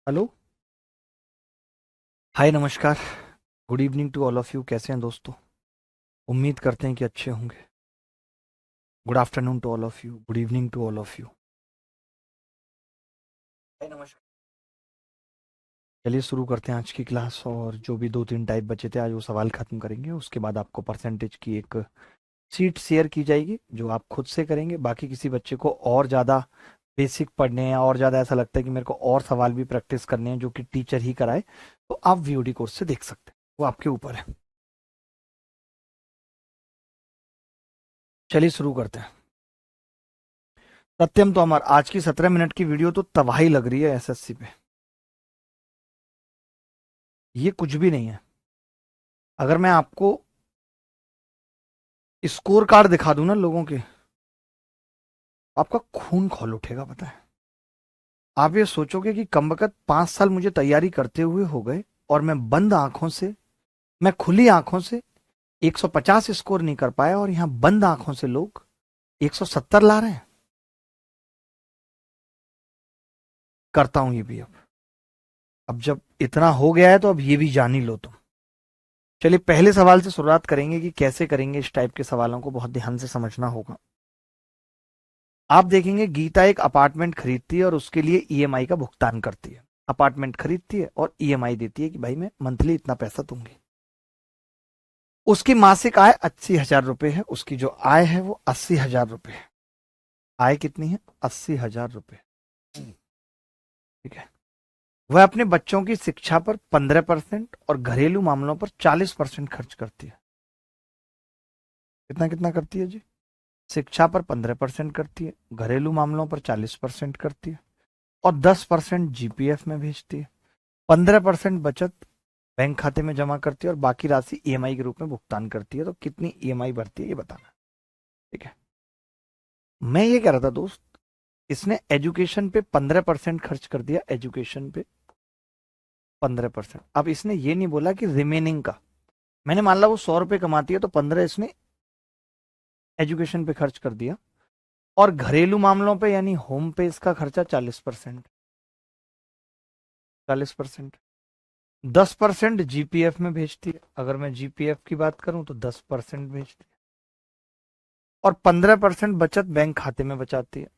Hello. Hi, नमस्कार। Good evening to all of you. कैसे हैं दोस्तों? उम्मीद करते हैं कि अच्छे होंगे। Good afternoon to all of you, good evening to all of you. Hi, नमस्कार। चलिए शुरू करते हैं आज की क्लास। और जो भी दो तीन टाइप बचे थे आज वो सवाल खत्म करेंगे। उसके बाद आपको परसेंटेज की एक शीट शेयर की जाएगी जो आप खुद से करेंगे। बाकी किसी बच्चे को और ज़्यादा बेसिक पढ़ने हैं और ज़्यादा ऐसा लगता है कि मेरे को और सवाल भी प्रैक्टिस करने हैं जो कि टीचर ही कराए, तो आप वीओडी कोर्स से देख सकते हैं। वो आपके ऊपर है। चलिए शुरू करते हैं। सत्यम तो अमर, आज की 17 मिनट की वीडियो तो तबाही लग रही है एसएससी पे। ये कुछ भी नहीं है। अगर मैं आपको स्कोर कार्ड दिखा दूं ना लोगों के, आपका खून खौल उठेगा। पता है, आप ये सोचोगे कि कमबख्त 5 साल मुझे तैयारी करते हुए हो गए और मैं बंद आंखों से, मैं खुली आंखों से 150 स्कोर नहीं कर पाया, और यहां बंद आंखों से लोग 170 ला रहे हैं। करता हूं ये भी। अब जब इतना हो गया है तो अब ये भी जान ही लो तुम। चलिए पहले सवाल से शुरुआत करेंगे कि कैसे करेंगे। इस टाइप के सवालों को बहुत ध्यान से समझना होगा। आप देखेंगे गीता एक अपार्टमेंट खरीदती है और उसके लिए ईएमआई का भुगतान करती है। अपार्टमेंट खरीदती है और ईएमआई देती है कि भाई मैं मंथली इतना पैसा दूंगी। उसकी मासिक आय 80,000 रुपए है। उसकी जो आय है वो 80,000 रुपए है। आय कितनी है? 80,000 रुपए। ठीक है। वह अपने बच्चों की शिक्षा पर 15% और घरेलू मामलों पर 40% खर्च करती है। कितना कितना करती है जी? शिक्षा पर 15% करती है, घरेलू मामलों पर 40% करती है, और 10% जीपीएफ में भेजती है। 15% बचत बैंक खाते में जमा करती है और बाकी राशि ईएमआई के रूप में भुगतान करती है। तो कितनी ईएमआई भरती है ये बताना। ठीक है। मैं ये कह रहा था दोस्त, इसने एजुकेशन पे 15% खर्च कर दिया। एजुकेशन पे 15%। अब इसने ये नहीं बोला कि रिमेनिंग का, मैंने मान ला वो 100 रुपए कमाती है तो 15 इसने एजुकेशन पे खर्च कर दिया। और घरेलू मामलों पे यानी होम पे इसका खर्चा 40%। 40%। 10% जीपीएफ में भेजती है। अगर मैं जीपीएफ की बात करूं तो 10% भेजती है। और 15% बचत बैंक खाते में बचाती है।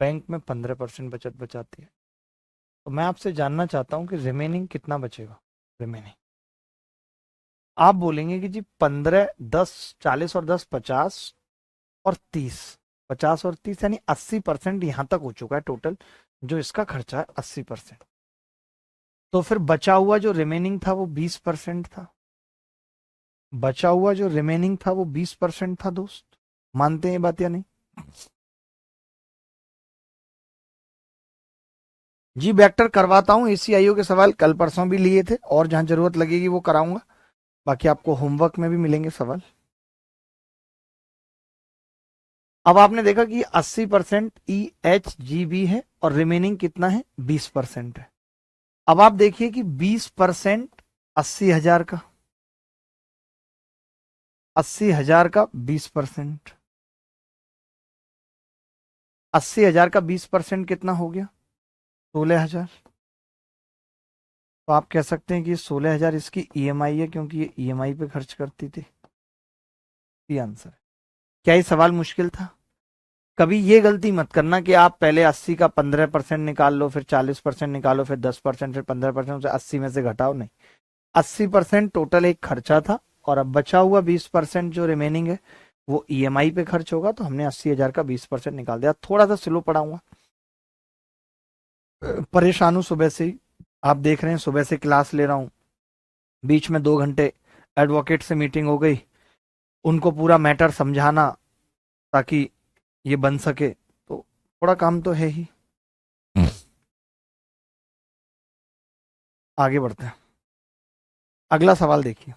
बैंक में 15% बचत बचाती है। तो मैं आपसे जानना चाहता हूं कि रिमेनिंग कितना बचेगा। रिमेनिंग आप बोलेंगे कि जी 15, 10, 40 और 10 50 और 30। 50 और 30 यानी 80% यहां तक हो चुका है टोटल। जो इसका खर्चा है 80%। तो फिर बचा हुआ जो रिमेनिंग था वो 20% था। बचा हुआ जो रिमेनिंग था वो 20% था दोस्त। मानते हैं ये बात या नहीं? जी वेक्टर करवाता हूँ। एसीआईओ के सवाल कल परसों भी लिए थे और जहां जरूरत लगेगी वो कराऊंगा। बाकी आपको होमवर्क में भी मिलेंगे सवाल। अब आपने देखा कि 80% ई एच जी बी है और रिमेनिंग कितना है? 20% है। अब आप देखिए कि 20% 80,000 का, 80,000 का 20%, 80,000 का 20% कितना हो गया? 16,000। तो आप कह सकते हैं कि 16,000 इसकी ईएमआई है क्योंकि ये ईएमआई पे खर्च करती थी। ये आंसर है। क्या ये सवाल मुश्किल था? कभी ये गलती मत करना कि आप पहले 80 का 15% निकाल लो, फिर 40% निकालो, फिर 10%, फिर 15%, उसे 80 में से घटाओ। नहीं, 80% टोटल एक खर्चा था और अब बचा हुआ 20% जो रिमेनिंग है वो ईएमआई पे खर्च होगा। तो हमने 80,000 का 20% निकाल दिया। थोड़ा सा स्लो पढ़ाऊंगा। परेशान हूं सुबह से ही। आप देख रहे हैं सुबह से क्लास ले रहा हूं, बीच में 2 घंटे एडवोकेट से मीटिंग हो गई, उनको पूरा मैटर समझाना ताकि ये बन सके। तो थोड़ा काम तो है ही। आगे बढ़ते हैं। अगला सवाल देखिए।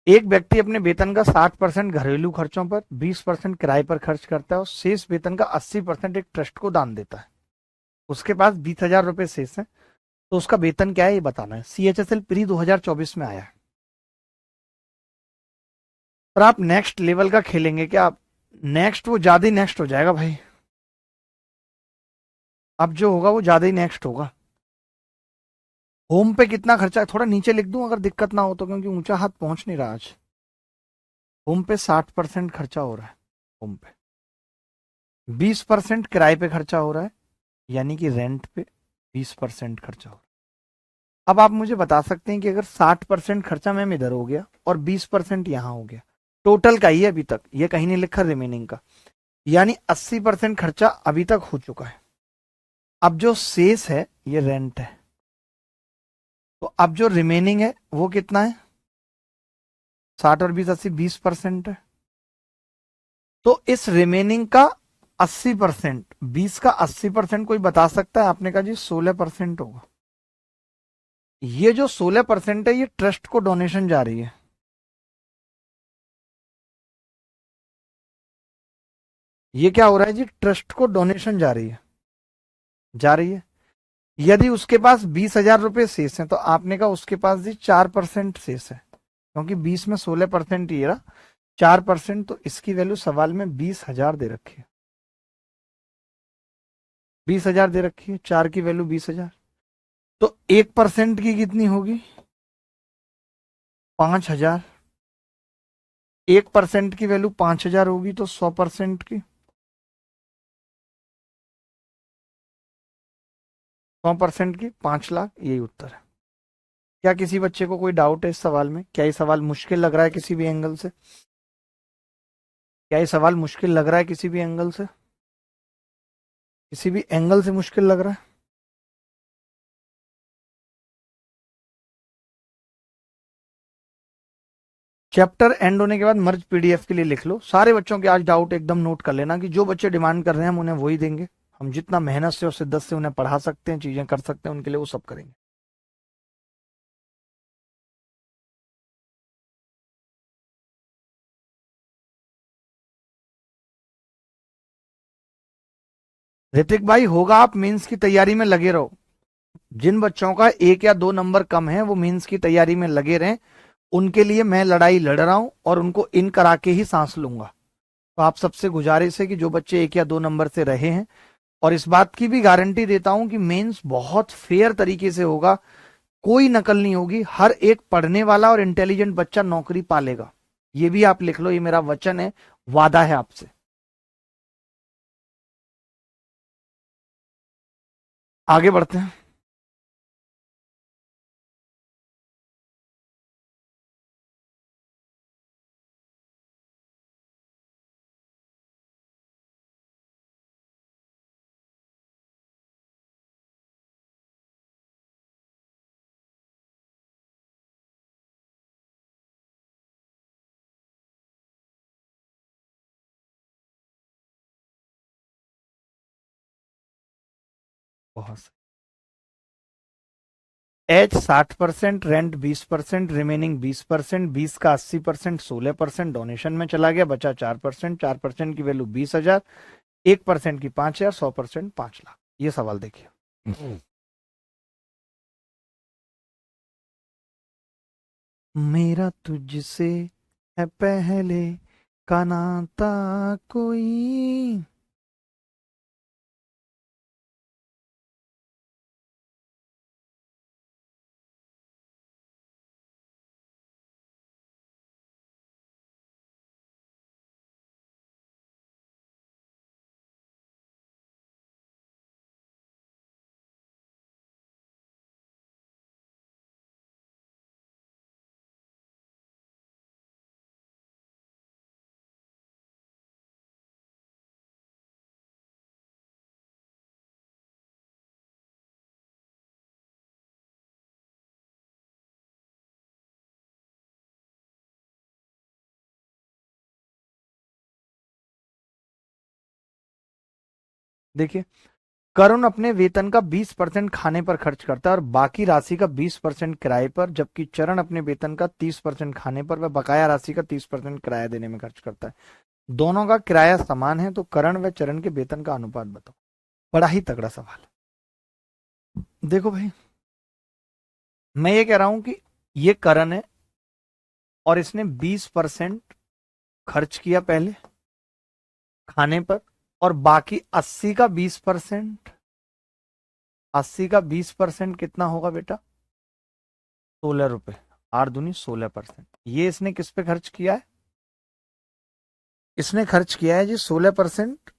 एक व्यक्ति अपने वेतन का 60% घरेलू खर्चों पर, 20% किराए पर खर्च करता है और शेष वेतन का 80% एक ट्रस्ट को दान देता है। उसके पास 20,000 रुपए शेष है, तो उसका वेतन क्या है ये बताना है। CHSL प्री 2024 में आया है। पर आप नेक्स्ट लेवल का खेलेंगे क्या आप? नेक्स्ट वो ज्यादा ही नेक्स्ट हो जाएगा भाई। अब जो होगा वो ज्यादा ही नेक्स्ट होगा। होम पे कितना खर्चा है थोड़ा नीचे लिख दूं अगर दिक्कत ना हो तो, क्योंकि ऊंचा हाथ पहुंच नहीं रहा आज। होम पे 60% खर्चा हो रहा है। होम पे 20% किराए पे खर्चा हो रहा है, यानी कि रेंट पे 20% खर्चा हो रहा है। अब आप मुझे बता सकते हैं कि अगर 60% खर्चा मैम इधर हो गया और 20% यहां हो गया, टोटल का ही है अभी तक, ये कहीं नहीं लिखा रिमेनिंग का, यानी 80% खर्चा अभी तक हो चुका है। अब जो शेष है ये रेंट है, तो अब जो रिमेनिंग है वो कितना है? 60 और 20 80, 20% है। तो इस रिमेनिंग का 80%, 20 का 80% कोई बता सकता है? आपने कहा जी 16% होगा। ये जो 16% है ये ट्रस्ट को डोनेशन जा रही है। ये क्या हो रहा है जी? ट्रस्ट को डोनेशन जा रही है, जा रही है। यदि उसके पास 20,000 रुपए शेष है तो आपने कहा उसके पास जी 4% शेष है, क्योंकि 20 में 16% ये रहा, 4%, तो इसकी वैल्यू सवाल में 20,000 दे रखी है। 20,000 दे रखी है, 4 की वैल्यू 20,000, तो 1% की कितनी होगी? 5,000। 1% की वैल्यू 5,000 होगी तो 100% की, 100% की 5 लाख, यही उत्तर है। क्या किसी बच्चे को कोई डाउट है इस सवाल में? क्या ये सवाल मुश्किल लग रहा है किसी भी एंगल से? क्या ये सवाल मुश्किल लग रहा है किसी भी एंगल से? किसी भी एंगल से मुश्किल लग रहा है? चैप्टर एंड होने के बाद मर्ज PDF के लिए लिख लो। सारे बच्चों के आज डाउट एकदम नोट कर लेना कि जो बच्चे डिमांड कर रहे हैं हम उन्हें वही देंगे। हम जितना मेहनत से और शिद्दत से उन्हें पढ़ा सकते हैं, चीजें कर सकते हैं उनके लिए, वो सब करेंगे। ऋतिक भाई होगा, आप मेंस की तैयारी में लगे रहो। जिन बच्चों का 1 या 2 नंबर कम है वो मेंस की तैयारी में लगे रहें। उनके लिए मैं लड़ाई लड़ रहा हूं और उनको इन करा के ही सांस लूंगा। तो आप सबसे गुजारिश है कि जो बच्चे 1 या 2 नंबर से रहे हैं, और इस बात की भी गारंटी देता हूं कि मेंस बहुत फेयर तरीके से होगा, कोई नकल नहीं होगी, हर एक पढ़ने वाला और इंटेलिजेंट बच्चा नौकरी पालेगा। ये भी आप लिख लो, ये मेरा वचन है, वादा है आपसे। आगे बढ़ते हैं। बहुत सही। एच 60%, रेंट 20%, रिमेनिंग 20%, 20 का 80%, 16% डोनेशन में चला गया, बचा 4%, 4% की वैल्यू 20,000, 1% की 5,000, 100% 5 लाख। ये सवाल देखिए। मेरा तुझसे है पहले का नाता कोई। देखिए, करुण अपने वेतन का 20% खाने पर खर्च करता है और बाकी राशि का 20% किराए पर, जबकि चरण अपने वेतन का 30% खाने पर व बकाया राशि का 30% किराया देने में खर्च करता है। दोनों का किराया समान है, तो करण व चरण के वेतन का अनुपात बताओ। बड़ा ही तगड़ा सवाल है। देखो भाई, मैं ये कह रहा हूं कि ये करण है और इसने 20% खर्च किया पहले खाने पर, और बाकी 80 का 20% कितना होगा बेटा? 16 रुपए। 8 दूनी 16%। ये इसने किस पे खर्च किया है? इसने खर्च किया है जी 16%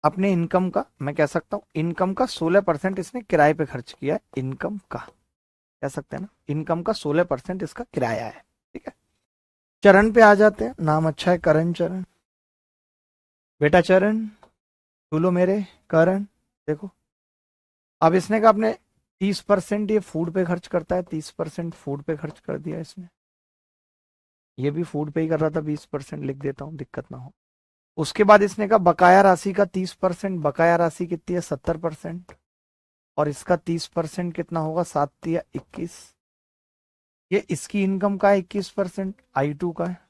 अपने इनकम का। मैं कह सकता हूं इनकम का 16% इसने किराए पे खर्च किया है। इनकम का कह सकते हैं ना, इनकम का 16% इसका किराया है। ठीक है, चरण पे आ जाते हैं। नाम अच्छा है, करण चरण। बेटा चरण, बोलो मेरे करण। देखो, अब इसने कहा अपने 30% ये फूड पे खर्च करता है, 30% फूड पे खर्च कर दिया इसने। ये भी फूड पे ही कर रहा था, 20% लिख देता हूं, दिक्कत ना हो। उसके बाद इसने कहा बकाया राशि का 30%। बकाया राशि कितनी है? 70%। और इसका 30% कितना होगा? 7 या 21। ये इसकी इनकम का 21%, I2 का है।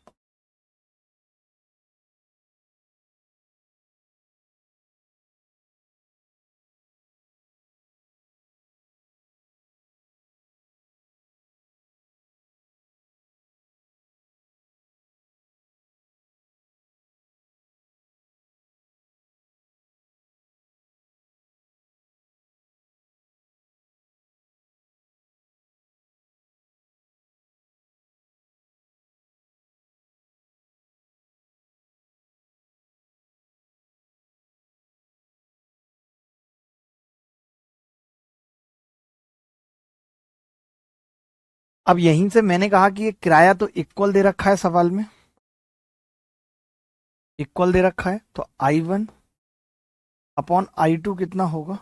अब यहीं से मैंने कहा कि ये किराया तो इक्वल दे रखा है सवाल में, इक्वल दे रखा है, तो I1/I2 कितना होगा?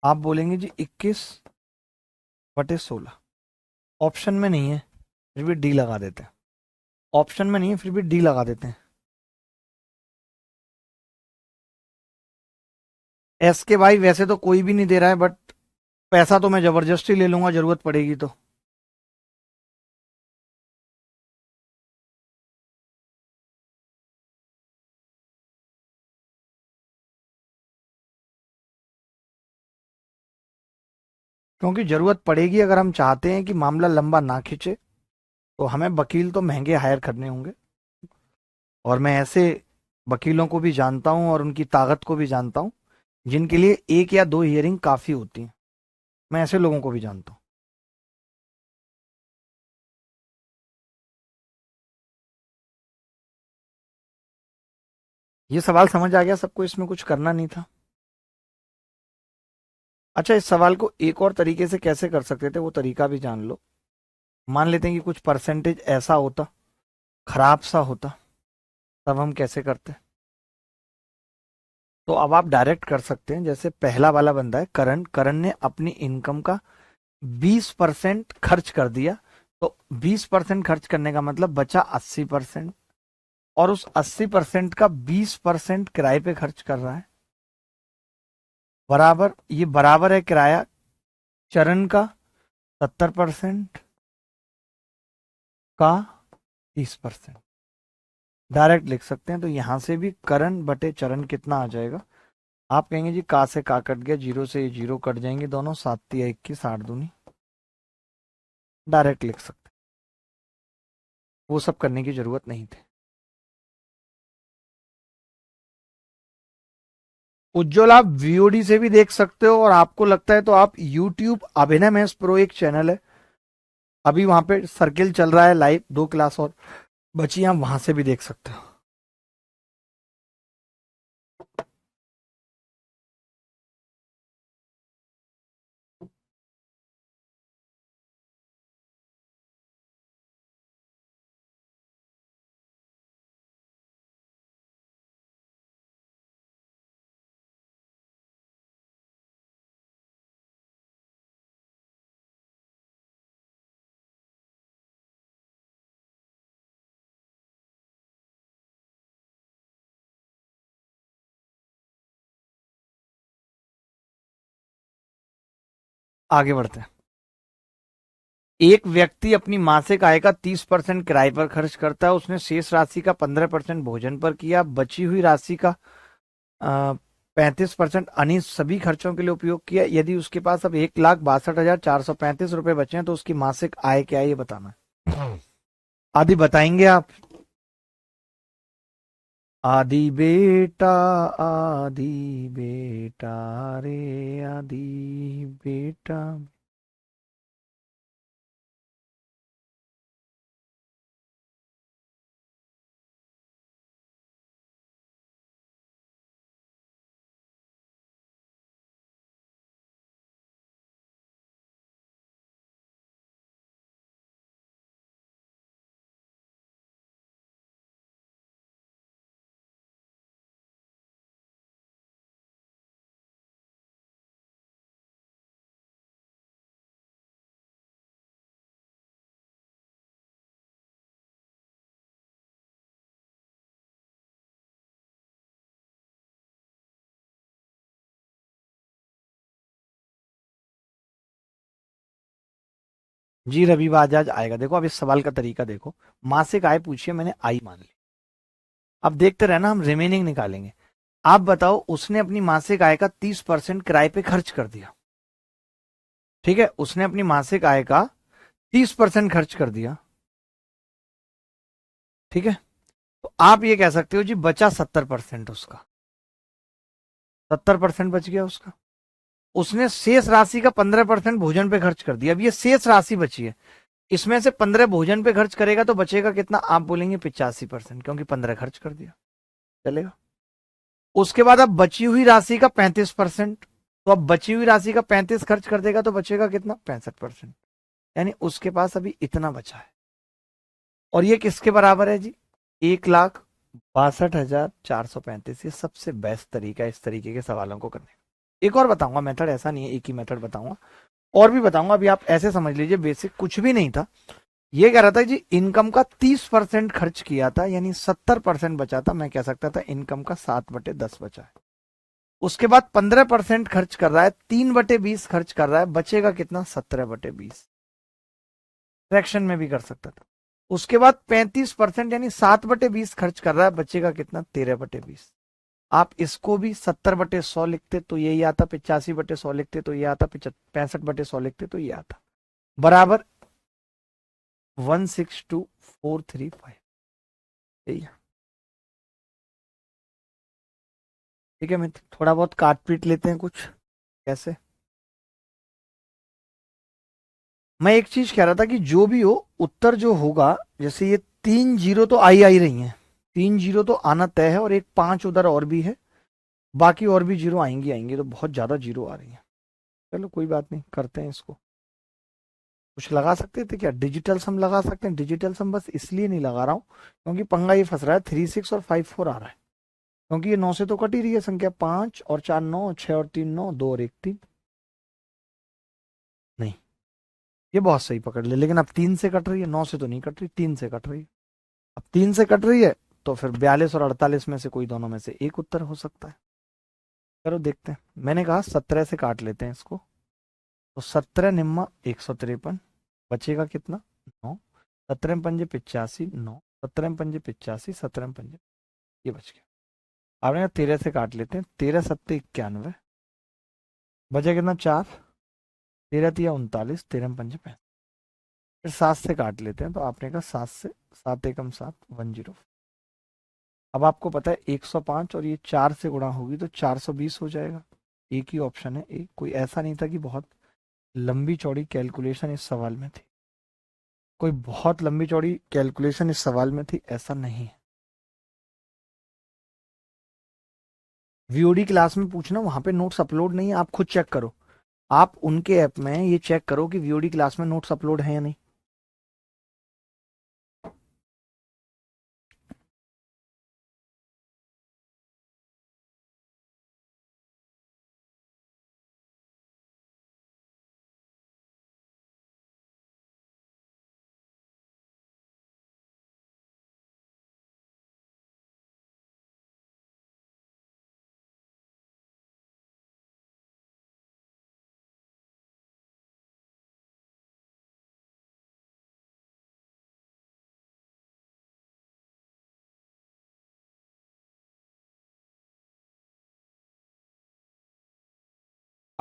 आप बोलेंगे जी 21/16। ऑप्शन में नहीं है, फिर भी डी लगा देते हैं। ऑप्शन में नहीं है, फिर भी डी लगा देते हैं। एस के भाई वैसे तो कोई भी नहीं दे रहा है, बट पैसा तो मैं जबरदस्ती ले लूंगा, जरूरत पड़ेगी तो। क्योंकि जरूरत पड़ेगी, अगर हम चाहते हैं कि मामला लंबा ना खिंचे, तो हमें वकील तो महंगे हायर करने होंगे। और मैं ऐसे वकीलों को भी जानता हूं और उनकी ताकत को भी जानता हूं, जिनके लिए 1 या 2 हियरिंग काफी होती हैं। मैं ऐसे लोगों को भी जानता हूं। ये सवाल समझ आ गया सबको? इसमें कुछ करना नहीं था। अच्छा, इस सवाल को एक और तरीके से कैसे कर सकते थे, वो तरीका भी जान लो। मान लेते हैं कि कुछ परसेंटेज ऐसा होता, खराब सा होता, तब हम कैसे करते? तो अब आप डायरेक्ट कर सकते हैं। जैसे पहला वाला बंदा है करण, करण ने अपनी इनकम का 20% खर्च कर दिया, तो 20% खर्च करने का मतलब बचा 80%। और उस 80% का 20% किराए पे खर्च कर रहा है। बराबर, ये बराबर है किराया चरण का 70% का 30%। डायरेक्ट लिख सकते हैं। तो यहां से भी करण बटे चरण कितना आ जाएगा? आप कहेंगे जी का से का कट गया, जीरो से ये जीरो कट जाएंगे दोनों, 7 या 21, 8 दूनी। डायरेक्ट लिख सकते हैं, वो सब करने की जरूरत नहीं थी। उज्ज्वल, आप वीओडी से भी देख सकते हो, और आपको लगता है तो आप यूट्यूब अभिनय मैथ्स प्रो एक चैनल है, अभी वहां पे सर्किल चल रहा है लाइव, 2 क्लास और बची, आप वहां से भी देख सकते हो। आगे बढ़ते हैं। एक व्यक्ति अपनी मासिक आय का 30% किराए पर खर्च करता है, उसने शेष राशि का 15% भोजन पर किया, बची हुई राशि का 35% अन्य सभी खर्चों के लिए उपयोग किया। यदि उसके पास अब 1,62,435 रुपए बचे हैं तो उसकी मासिक आय क्या है ये बताना है। आदि बताएंगे आप? आदि बेटा, आदि बेटा रे, आदि बेटा। जी रवि बजाज आएगा। देखो अब इस सवाल का तरीका देखो, मासिक आय पूछिए, मैंने आई मान ली। अब देखते रहना, हम रिमेनिंग निकालेंगे। आप बताओ, उसने अपनी मासिक आय का 30% किराए पे खर्च कर दिया। ठीक है, उसने अपनी मासिक आय का 30% खर्च कर दिया। ठीक है, तो आप ये कह सकते हो जी बचा 70% उसका, 70% बच गया उसका। उसने शेष राशि का 15% भोजन पे खर्च कर दिया। अब ये शेष राशि बची है, इसमें से 15 भोजन पे खर्च करेगा तो बचेगा कितना? आप बोलेंगे 85%, क्योंकि 15 खर्च कर दिया। चलेगा। उसके बाद अब बची हुई राशि का 35%, तो अब बची हुई राशि का 35 खर्च कर देगा तो बचेगा कितना? 65%। यानी उसके पास अभी इतना बचा है। और ये किसके बराबर है जी? 1,62,435। ये सबसे बेस्ट तरीका है इस तरीके के सवालों को करने का। एक और बताऊंगा मेथड, ऐसा नहीं है एक ही मेथड बताऊंगा, और भी बताऊंगा। अभी आप ऐसे समझ लीजिए, बेसिक कुछ भी नहीं था। ये कह रहा था जी, इनकम का 30% खर्च किया था, यानी 70% बचा था। मैं कह सकता था इनकम का 7/10 बचा है। उसके बाद 15% खर्च कर रहा है, 3/20 खर्च कर रहा है, बचेगा कितना? 17/20। फ्रैक्शन में भी कर सकता था। उसके बाद 35% यानी 7/20 खर्च कर रहा है, बचेगा कितना? 13/20। आप इसको भी 70/100 लिखते तो यही आता, 85/100 लिखते तो ये आता, 65/100 लिखते तो ये आता, बराबर 162,435। यही है। ठीक है मित्र, थोड़ा बहुत काट पीट लेते हैं कुछ। कैसे? मैं एक चीज कह रहा था कि जो भी हो, उत्तर जो होगा, जैसे ये 3 जीरो तो आई रही हैं, 3 जीरो तो आना तय है, और एक 5 उधर और भी है, बाकी और भी जीरो आएंगी आएंगी, तो बहुत ज्यादा जीरो आ रही है। चलो कोई बात नहीं, करते हैं इसको। कुछ लगा सकते थे क्या? डिजिटल सम लगा सकते हैं। डिजिटल सम बस इसलिए नहीं लगा रहा हूँ क्योंकि पंगा ये फंस रहा है, 3 6 और 5 4 आ रहा है। क्योंकि ये 9 से तो कट ही रही है संख्या, 5 और 4 9, 6 और 3 9, 2 और 1 3। नहीं, ये बहुत सही पकड़ ले, लेकिन अब 3 से कट रही है, 9 से तो नहीं कट रही, 3 से कट रही है। अब 3 से कट रही है तो फिर 42 और 48 में से कोई दोनों में से एक उत्तर हो सकता है। चलो देखते हैं। मैंने कहा 17 से काट लेते हैं इसको, तो 17 निम्मा 153, बचेगा कितना? 9। 17 पंजे 85, 9। 17 पंजे 85, 17 पंजे, ये बच गया। आपने कहा 13 से काट लेते हैं, 13 सत्ते 91, बचा कितना? 4। 13 तिया 39, 13 पंजे 65। फिर 7 से काट लेते हैं, तो आपने कहा 7 से, 7 एकम 7, 105। अब आपको पता है 105 और ये 4 से गुणा होगी तो 420 हो जाएगा। एक ही ऑप्शन है, एक। कोई ऐसा नहीं था कि बहुत लंबी चौड़ी कैलकुलेशन इस सवाल में थी, कोई बहुत लंबी चौड़ी कैलकुलेशन इस सवाल में थी, ऐसा नहीं है। वीओडी क्लास में पूछना, वहां पे नोट्स अपलोड नहीं है, आप खुद चेक करो। आप उनके ऐप में ये चेक करो कि वीओडी क्लास में नोट्स अपलोड है या नहीं।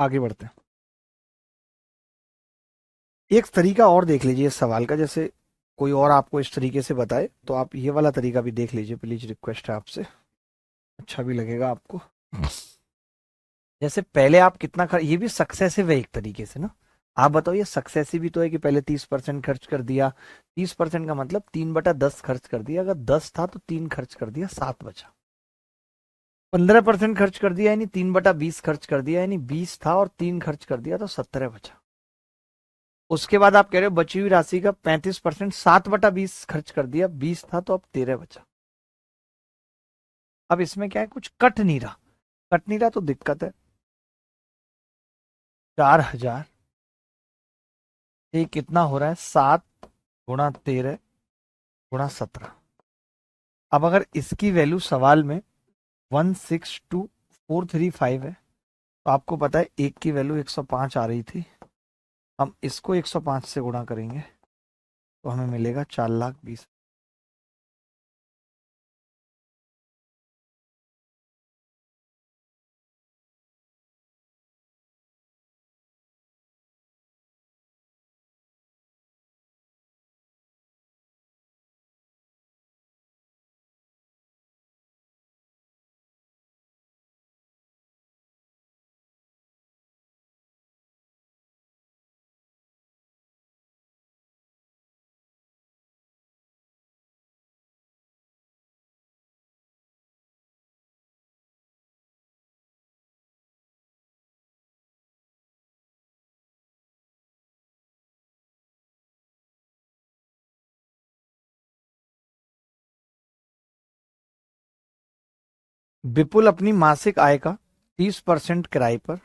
आगे बढ़ते हैं। एक तरीका और देख लीजिए इस सवाल का, जैसे कोई और आपको इस तरीके से बताए तो आप ये वाला तरीका भी देख लीजिए, प्लीज रिक्वेस्ट है आपसे, अच्छा भी लगेगा आपको। जैसे पहले आप कितना ये भी सक्सेसिव है एक तरीके से ना। आप बताओ, ये सक्सेसिव भी तो है कि पहले 30% खर्च कर दिया। 30% का मतलब 3/10 खर्च कर दिया, अगर 10 था तो 3 खर्च कर दिया, 7 बचा। 15% खर्च कर दिया यानी 3/20 खर्च कर दिया, यानी 20 था और 3 खर्च कर दिया तो 17 बचा। उसके बाद आप कह रहे हो बची हुई राशि का 35%, 7/20 खर्च कर दिया, 20 था तो अब 13 बचा। अब इसमें क्या है, कुछ कट नहीं रहा। कट नहीं रहा तो दिक्कत है। 4,000 ये कितना हो रहा है, 7 × 13 × 17। अब अगर इसकी वैल्यू सवाल में 162,435 है, तो आपको पता है एक की वैल्यू 105 आ रही थी। हम इसको 105 से गुणा करेंगे तो हमें मिलेगा 4,20,000। विपुल अपनी मासिक आय का 30% किराए पर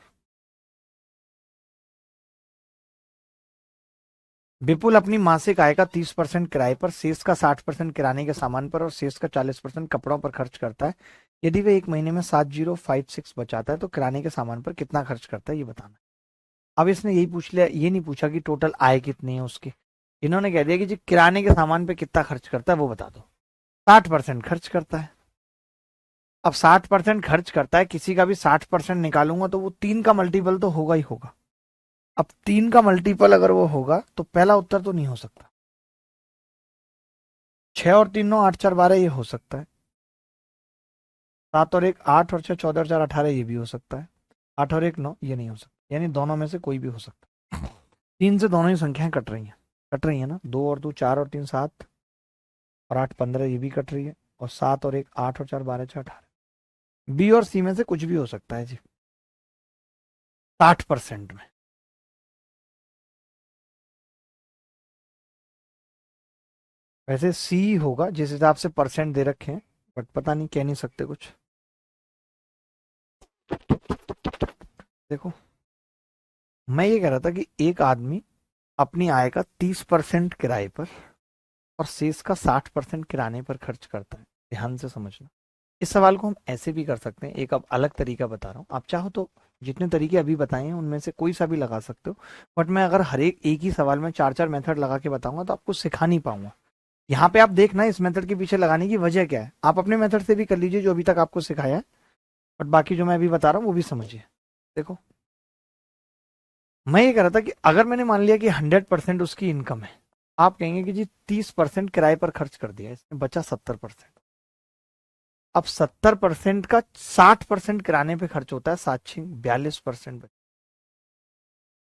विपुल अपनी मासिक आय का 30% किराए पर, शेष का 60% किराने के सामान पर और शेष का 40% कपड़ों पर खर्च करता है। यदि वह एक महीने में 7,056 बचाता है तो किराने के सामान पर कितना खर्च करता है, ये बताना है। अब इसने यही पूछ लिया, ये नहीं पूछा कि टोटल आय कितनी है उसकी। इन्होंने कह दिया कि जी किराने के सामान पे कितना खर्च करता है वो बता दो। 60% खर्च करता है। अब 60% खर्च करता है, किसी का भी 60% निकालूंगा तो वो 3 का मल्टीपल तो होगा ही होगा। अब 3 का मल्टीपल अगर वो होगा तो पहला उत्तर तो नहीं हो सकता। 6 और 3 9 8 4 12 ये हो सकता है। 7 और 1 8 और 6 14 और 4 18 ये भी हो सकता है। 8 और 1 9 ये नहीं हो सकता, यानी दोनों में से कोई भी हो सकता है। 3 से दोनों ही संख्याएं कट रही हैं। कट रही है ना, 2 और 2 4 और 3 7 और 8 15 ये भी कट रही है। और 7 और 1 8 और 4 12 6 18। बी और सी में से कुछ भी हो सकता है जी 60% में। वैसे सी होगा जिस हिसाब से परसेंट दे रखे हैं, बट पता नहीं, कह नहीं सकते कुछ। देखो, मैं ये कह रहा था कि एक आदमी अपनी आय का 30% किराए पर और शेष का 60% किराने पर खर्च करता है। ध्यान से समझना। इस सवाल को हम ऐसे भी कर सकते हैं, एक अब अलग तरीका बता रहा हूँ, आप चाहो तो जितने तरीके अभी बताए हैं उनमें से कोई सा भी लगा सकते हो। बट मैं अगर हर एक ही सवाल में 4 4 मेथड लगा के बताऊंगा तो आपको सिखा नहीं पाऊंगा। यहाँ पे आप देखना इस मेथड के पीछे लगाने की वजह क्या है, आप अपने मेथड से भी कर लीजिए जो अभी तक आपको सिखाया है, बट बाकी जो मैं अभी बता रहा हूँ वो भी समझिए। देखो, मैं ये कह रहा था कि अगर मैंने मान लिया कि 100% उसकी इनकम है, आप कहेंगे कि जी 30% किराए पर खर्च कर दिया, इसमें बचा 70%। अब 70% का 60% किराने पे खर्च होता है, 7 42%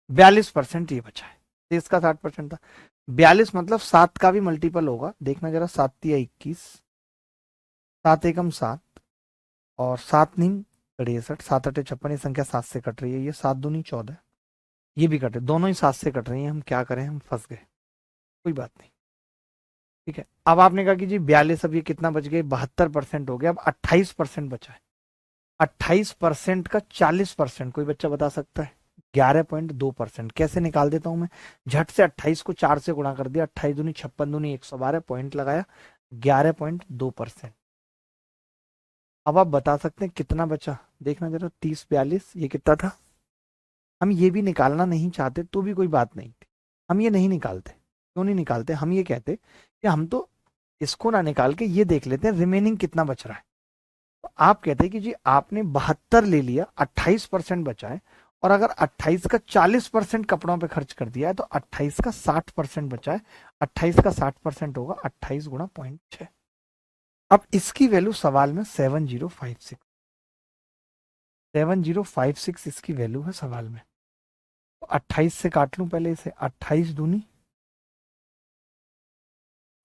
42% ये बचा है। इसका 60% था, 42 मतलब 7 का भी मल्टीपल होगा, देखना जरा, 7 × 3 = 21, 7 × 1 = 7 और 7 × 9 = 63, 7 × 8 = 56, ये संख्या 7 से कट रही है, ये 7 × 2 = 14, ये भी कटे, दोनों ही 7 से कट रही है। हम क्या करें, हम फंस गए, कोई बात नहीं। ठीक है, अब आपने कहा कि जी 42, अब ये कितना बच गए, 72% हो गया, अब 28% बचा है। 28% का 40% कोई बच्चा बता सकता है? 11.2%। कैसे निकाल देता हूं मैं, झट से 28 को 4 से गुणा कर दिया, 28 दूनी 56 दूनी 112, पॉइंट लगाया, 11.2%। अब आप बता सकते हैं कितना बचा, देखना जरा, 30 42 ये कितना था। हम ये भी निकालना नहीं चाहते तो भी कोई बात नहीं थी, हम ये नहीं निकालते। क्यों नहीं निकालते, हम ये कहते कि हम तो इसको ना निकाल के ये देख लेते हैं रिमेनिंग कितना बच रहा है। तो आप कहते हैं कि जी आपने 72 ले लिया, 28% बचा है, और अगर 28 का 40% कपड़ों पे खर्च कर दिया है तो 28 का 60% बचा है। 28 का 60% होगा 28 गुणा 0.6। अब इसकी वैल्यू सवाल में 7056, 7056 इसकी वैल्यू है सवाल में। तो 28 से काट लूं पहले इसे, 28 दूनी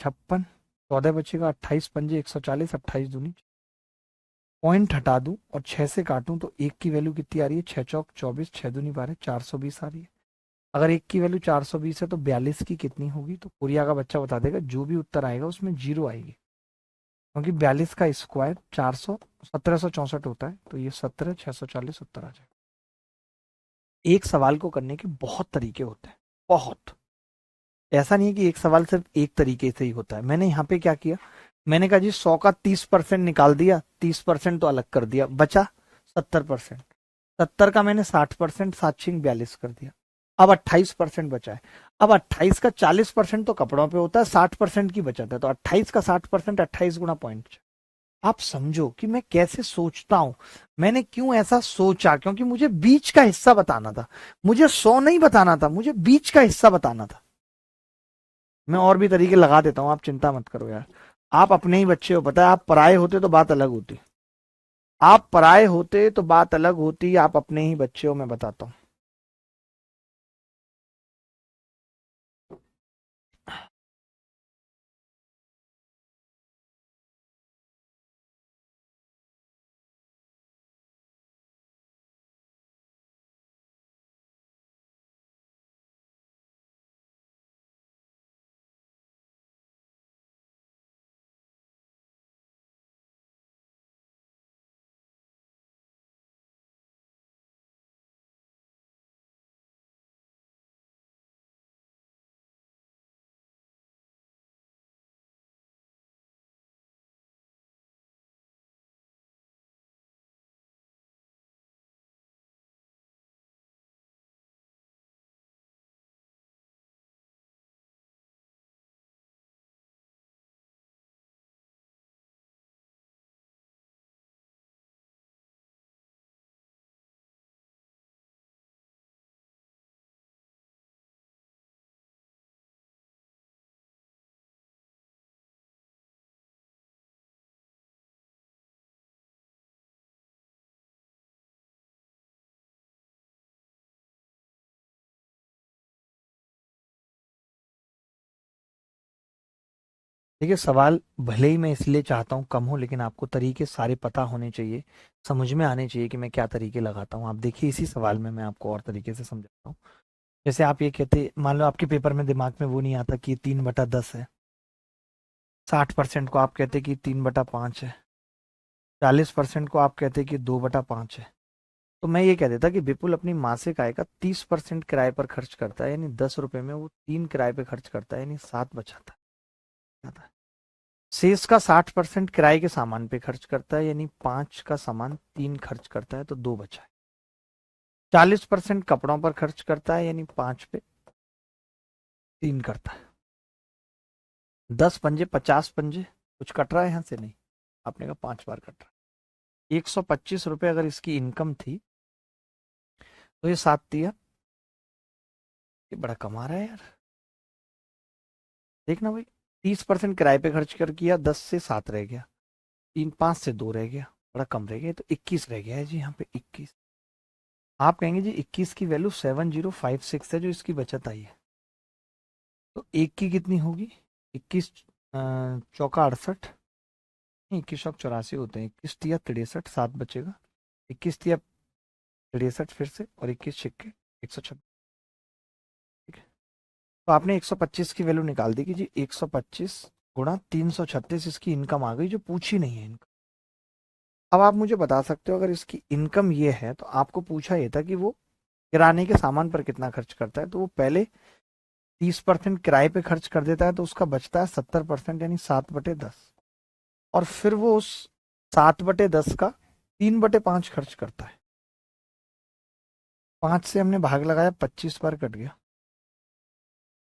56, 14 बचेगा, 28 पंजे 140, 28 दूनी पॉइंट हटा दूं और 6 से काटूं तो एक की वैल्यू कितनी आ रही है, 6 चौक 24, 6 दूनी 12, 420 आ रही है। अगर एक की वैल्यू 420 है तो 42 की कितनी होगी, तो कोरिया का बच्चा बता देगा। जो भी उत्तर आएगा उसमें जीरो आएगी, क्योंकि 42 का स्क्वायर 1764 होता है, तो ये 17640 उत्तर आ जाएगा। एक सवाल को करने के बहुत तरीके होते हैं, बहुत। ऐसा नहीं है कि एक सवाल सिर्फ एक तरीके से ही होता है। मैंने यहाँ पे क्या किया, मैंने कहा जी 100 का 30% निकाल दिया, 30% तो अलग कर दिया, बचा 70%। 70 का मैंने 60%, 7×42 कर दिया। अब 28% बचा है। अब 28 का 40% तो कपड़ों पे होता है, 60% की बचत है, तो 28 का 60%, 28 गुणा 0.6। आप समझो कि मैं कैसे सोचता हूं। मैंने क्यों ऐसा सोचा, क्योंकि मुझे बीच का हिस्सा बताना था। मुझे 100 नहीं बताना था, मुझे बीच का हिस्सा बताना था। मैं और भी तरीके लगा देता हूं, आप चिंता मत करो यार। आप अपने ही बच्चे हो, पता है, आप पराए होते तो बात अलग होती। आप पराए होते तो बात अलग होती, आप अपने ही बच्चे हो, मैं बताता हूं। देखिए, सवाल भले ही मैं इसलिए चाहता हूँ कम हो, लेकिन आपको तरीके सारे पता होने चाहिए, समझ में आने चाहिए कि मैं क्या तरीके लगाता हूँ। आप देखिए, इसी सवाल में मैं आपको और तरीके से समझाता हूँ। जैसे आप ये कहते, मान लो आपके पेपर में दिमाग में वो नहीं आता कि 3/10 है। 60% को आप कहते कि 3/5 है। 40% को आप कहते कि 2/5 है। तो मैं ये कह देता कि विपुल अपनी मासिक आय का 30% किराए पर खर्च करता है, यानी 10 रुपए में वो 3 किराए पे खर्च करता है, यानी 7 बचाता है। शेष का 60% किराए के सामान पे खर्च करता है, यानी 5 का सामान 3 खर्च करता है, तो 2 बचा है। 40% कपड़ों पर खर्च करता है, यानी 5 पे 3 करता है। 10 पंजे 50 पंजे, कुछ कट रहा है यहाँ से? नहीं, आपने कहा 5 बार कट रहा है। 125 रुपये अगर इसकी इनकम थी, तो ये 7 दिया। ये बड़ा कमा रहा है यार। देखना भाई, 30% किराए पे खर्च कर किया, 10 से 7 रह गया, 5 से 2 रह गया, बड़ा कम रह गया, तो 21 रह गया है जी यहाँ पे 21। आप कहेंगे जी 21 की वैल्यू 7056 है जो इसकी बचत आई है, तो एक की कितनी होगी? 21 चौका 68, नहीं 21 चौक 84 होते हैं, 21 तिया 63, 7 बचेगा। 21 तिया 63 फिर से, और 21 छिक्के 126। ठीक है, तो आपने 125 की वैल्यू निकाल दी कि जी 125 गुणा 336 इसकी इनकम आ गई, जो पूछी नहीं है इनकम। अब आप मुझे बता सकते हो, अगर इसकी इनकम ये है तो आपको पूछा ये था कि वो किराने के सामान पर कितना खर्च करता है, तो वो पहले 30% किराए पे खर्च कर देता है, तो उसका बचता है 70%, यानी 7/10। और फिर वो उस 7/10 का 3/5 खर्च करता है। 5 से हमने भाग लगाया, 25 बार कट गया।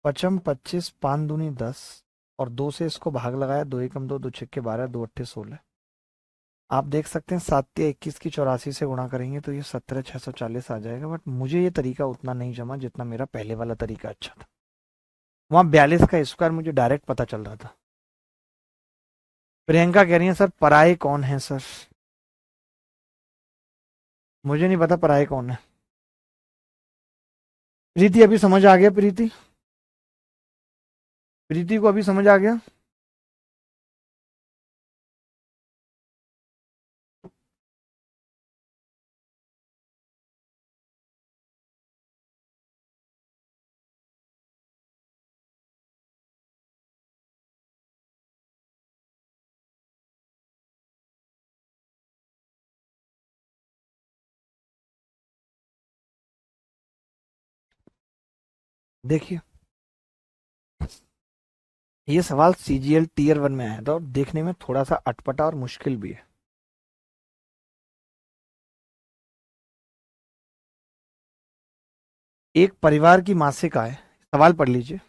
पचम 25, 5 दूनी 10, और 2 से इसको भाग लगाया, 2 एकम 2, 2 छक्के 12, 2 अट्ठे 16। आप देख सकते हैं 7 या 21 की 84 से गुणा करेंगे तो ये 17,640 आ जाएगा, बट मुझे ये तरीका उतना नहीं जमा जितना मेरा पहले वाला तरीका अच्छा था। वहां 42 का स्क्वायर मुझे डायरेक्ट पता चल रहा था। प्रियंका कह रही है सर पराये कौन है सर? मुझे नहीं पता पराये कौन है। प्रीति अभी समझ आ गया? प्रीति, प्रीति को अभी समझ आ गया? देखिए, ये सवाल सीजीएल टीयर 1 में आया था और देखने में थोड़ा सा अटपटा और मुश्किल भी है। एक परिवार की मासिक आय, सवाल पढ़ लीजिए।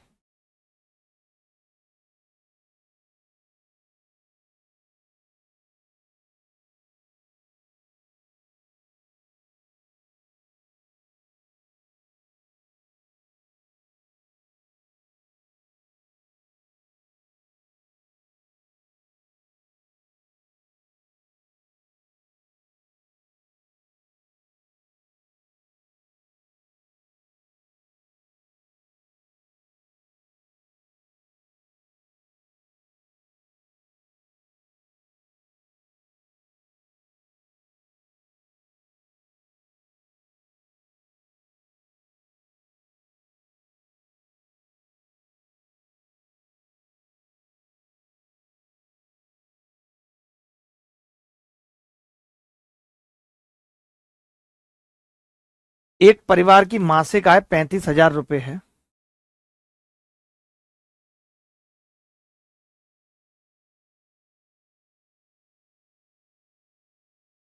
एक परिवार की मासिक आय 35,000 रुपए है।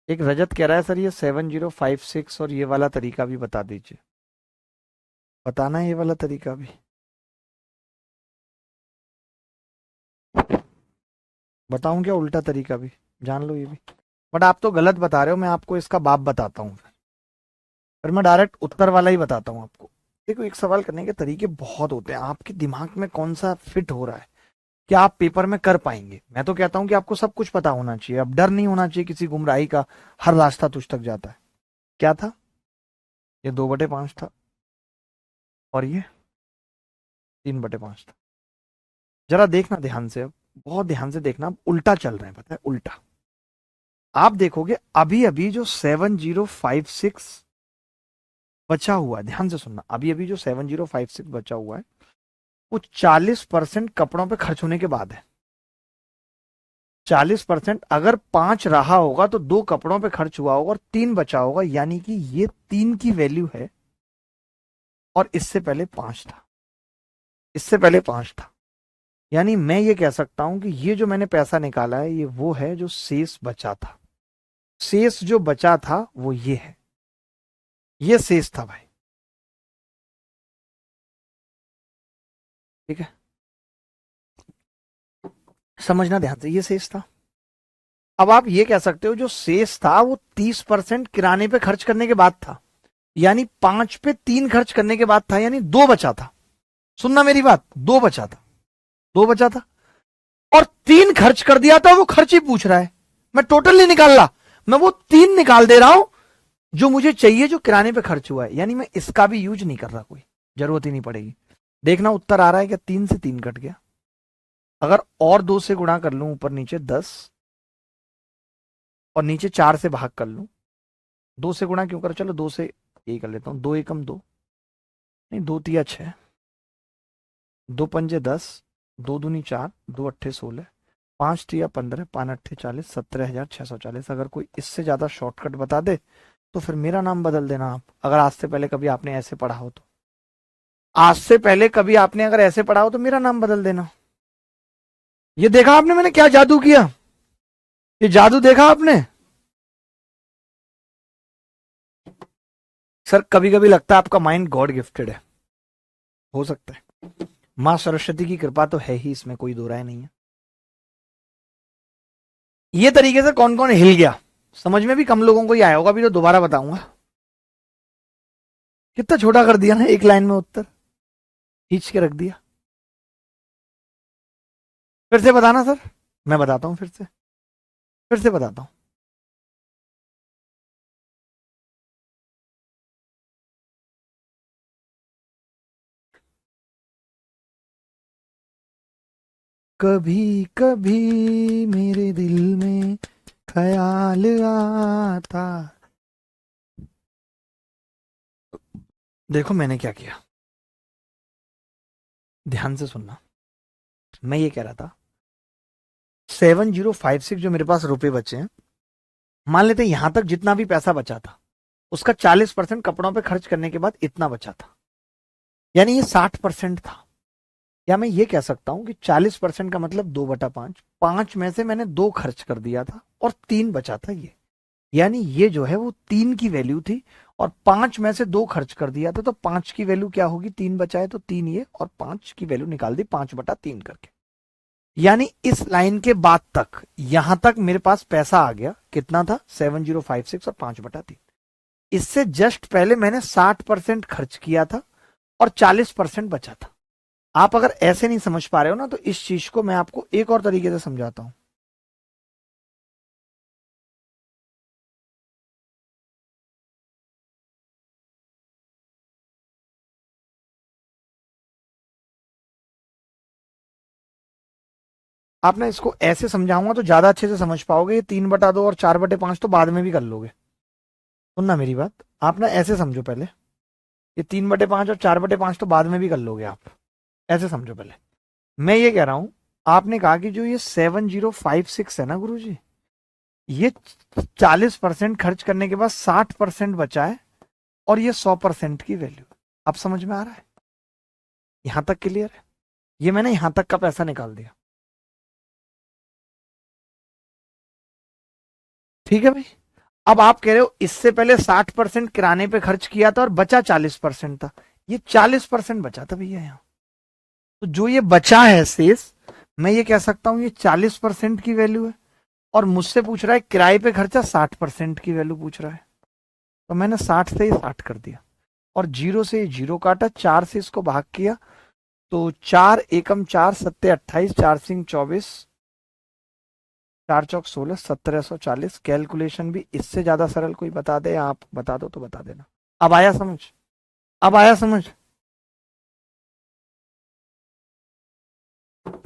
एक रजत कह रहा है सर ये 7056 और ये वाला तरीका भी बता दीजिए। बताना है ये वाला तरीका भी? बताऊं क्या उल्टा तरीका भी? जान लो ये भी। बट आप तो गलत बता रहे हो, मैं आपको इसका बाप बताता हूँ। फिर मैं डायरेक्ट उत्तर वाला ही बताता हूँ आपको। देखो, एक सवाल करने के तरीके बहुत होते हैं, आपके दिमाग में कौन सा फिट हो रहा है, क्या आप पेपर में कर पाएंगे। मैं तो कहता हूं कि आपको सब कुछ पता होना चाहिए, अब डर नहीं होना चाहिए किसी गुमराही का, हर रास्ता तुझ तक जाता है। क्या था? ये 2/5 था और ये 3/5 था। जरा देखना ध्यान से, अब बहुत ध्यान से देखना, अब उल्टा चल रहे हैं, पता है उल्टा। आप देखोगे अभी अभी जो 7056 बचा हुआ है, ध्यान से सुनना, अभी अभी जो 7056 बचा हुआ है वो 40% कपड़ों पे खर्च होने के बाद है। 40% अगर 5 रहा होगा तो 2 कपड़ों पे खर्च हुआ होगा और 3 बचा होगा, यानी कि ये 3 की वैल्यू है। और इससे पहले 5 था, इससे पहले 5 था। यानी मैं ये कह सकता हूं कि ये जो मैंने पैसा निकाला है ये वो है जो शेष बचा था। शेष जो बचा था वो ये है, ये शेष था भाई। ठीक है, समझना ध्यान से, ये शेष था। अब आप ये कह सकते हो जो शेष था वो 30% किराने पे खर्च करने के बाद था, यानी 5 पे 3 खर्च करने के बाद था, यानी 2 बचा था। सुनना मेरी बात, 2 बचा था, 2 बचा था और 3 खर्च कर दिया था। वो खर्च ही पूछ रहा है, मैं टोटल नहीं निकाल रहा, मैं वो 3 निकाल दे रहा हूं जो मुझे चाहिए, जो किराने पे खर्च हुआ है, यानी मैं इसका भी यूज नहीं कर रहा, कोई जरूरत ही नहीं पड़ेगी। देखना उत्तर आ रहा है क्या? 3 से 3 कट गया। अगर और 2 से गुणा कर लूं ऊपर नीचे 10 और नीचे 4 से भाग कर लूं, 2 से गुणा क्यों करो, चलो 2 से यही कर लेता हूं, 2 एकम 2, नहीं 2 तिया 6, 2 पंजे 10, 2 दूनी 4, 2 अट्ठे 16, 5 तिया 15, 5 अट्ठे 40, 17,640। अगर कोई इससे ज्यादा शॉर्टकट बता दे तो फिर मेरा नाम बदल देना आप, अगर आज से पहले कभी आपने ऐसे पढ़ा हो तो। आज से पहले कभी आपने अगर ऐसे पढ़ा हो तो मेरा नाम बदल देना। ये देखा आपने मैंने क्या जादू किया? ये जादू देखा आपने? सर कभी कभी लगता है आपका माइंड गॉड गिफ्टेड है, हो सकता है। मां सरस्वती की कृपा तो है ही, इसमें कोई दो राय नहीं है। ये तरीके से कौन कौन हिल गया समझ में भी कम लोगों को ही आया होगा, अभी तो दोबारा बताऊंगा। कितना छोटा कर दिया ना, एक लाइन में उत्तर खींच के रख दिया। फिर से बताना सर, मैं बताता हूं फिर से बताता हूं। कभी कभी मेरे दिल में ख्याल आता। देखो मैंने क्या किया, ध्यान से सुनना। मैं ये कह रहा था 7056 जो मेरे पास रुपए बचे हैं, मान लेते हैं यहां तक जितना भी पैसा बचा था उसका 40% कपड़ों पे खर्च करने के बाद इतना बचा था, यानी ये 60% था। या मैं ये कह सकता हूं कि 40% का मतलब 2/5, 5 में से मैंने 2 खर्च कर दिया था और 3 बचा था ये, यानी ये जो है वो 3 की वैल्यू थी और 5 में से 2 खर्च कर दिया था, तो 5 की वैल्यू क्या होगी, 3 बचा है तो 3 ये, और 5 की वैल्यू निकाल दी 5/3 करके। यानी इस लाइन के बाद तक यहां तक मेरे पास पैसा आ गया, कितना था 7056 और 5/3। इससे जस्ट पहले मैंने 60% खर्च किया था और 40% बचा था। आप अगर ऐसे नहीं समझ पा रहे हो ना, तो इस चीज को मैं आपको एक और तरीके से समझाता हूं। आप ना इसको ऐसे समझाऊंगा तो ज्यादा अच्छे से समझ पाओगे। ये 3/2 और 4/5 तो बाद में भी कर लोगे। सुनना मेरी बात, आप ना ऐसे समझो पहले। ये 3/5 और 4/5 तो बाद में भी कर लोगे आप। ऐसे समझो पहले। मैं ये कह रहा हूं, आपने कहा कि जो ये 7056 है ना गुरुजी, ये 40% खर्च करने के बाद 60% बचा है और ये 100% की वैल्यू। अब समझ में आ रहा है? यहां तक क्लियर है? ये मैंने यहां तक का पैसा निकाल दिया। ठीक है भाई। अब आप कह रहे हो इससे पहले 60% किराने पे खर्च किया था और बचा 40% था। ये 40% बचा था भैया यहाँ। तो जो ये बचा है शेष, मैं ये कह सकता हूं ये 40% की वैल्यू है। और मुझसे पूछ रहा है किराए पे खर्चा 60% की वैल्यू पूछ रहा है, तो मैंने 60 से ये 60 कर दिया और जीरो से ये जीरो काटा, 4 से इसको भाग किया, तो 4 एकम 4 सत्ते 28, 4 सिंह 24, 4 चौक 16, 1740। कैलकुलेशन भी इससे ज्यादा सरल कोई बता दे, आप बता दो तो बता देना। अब आया समझ? अब आया समझ?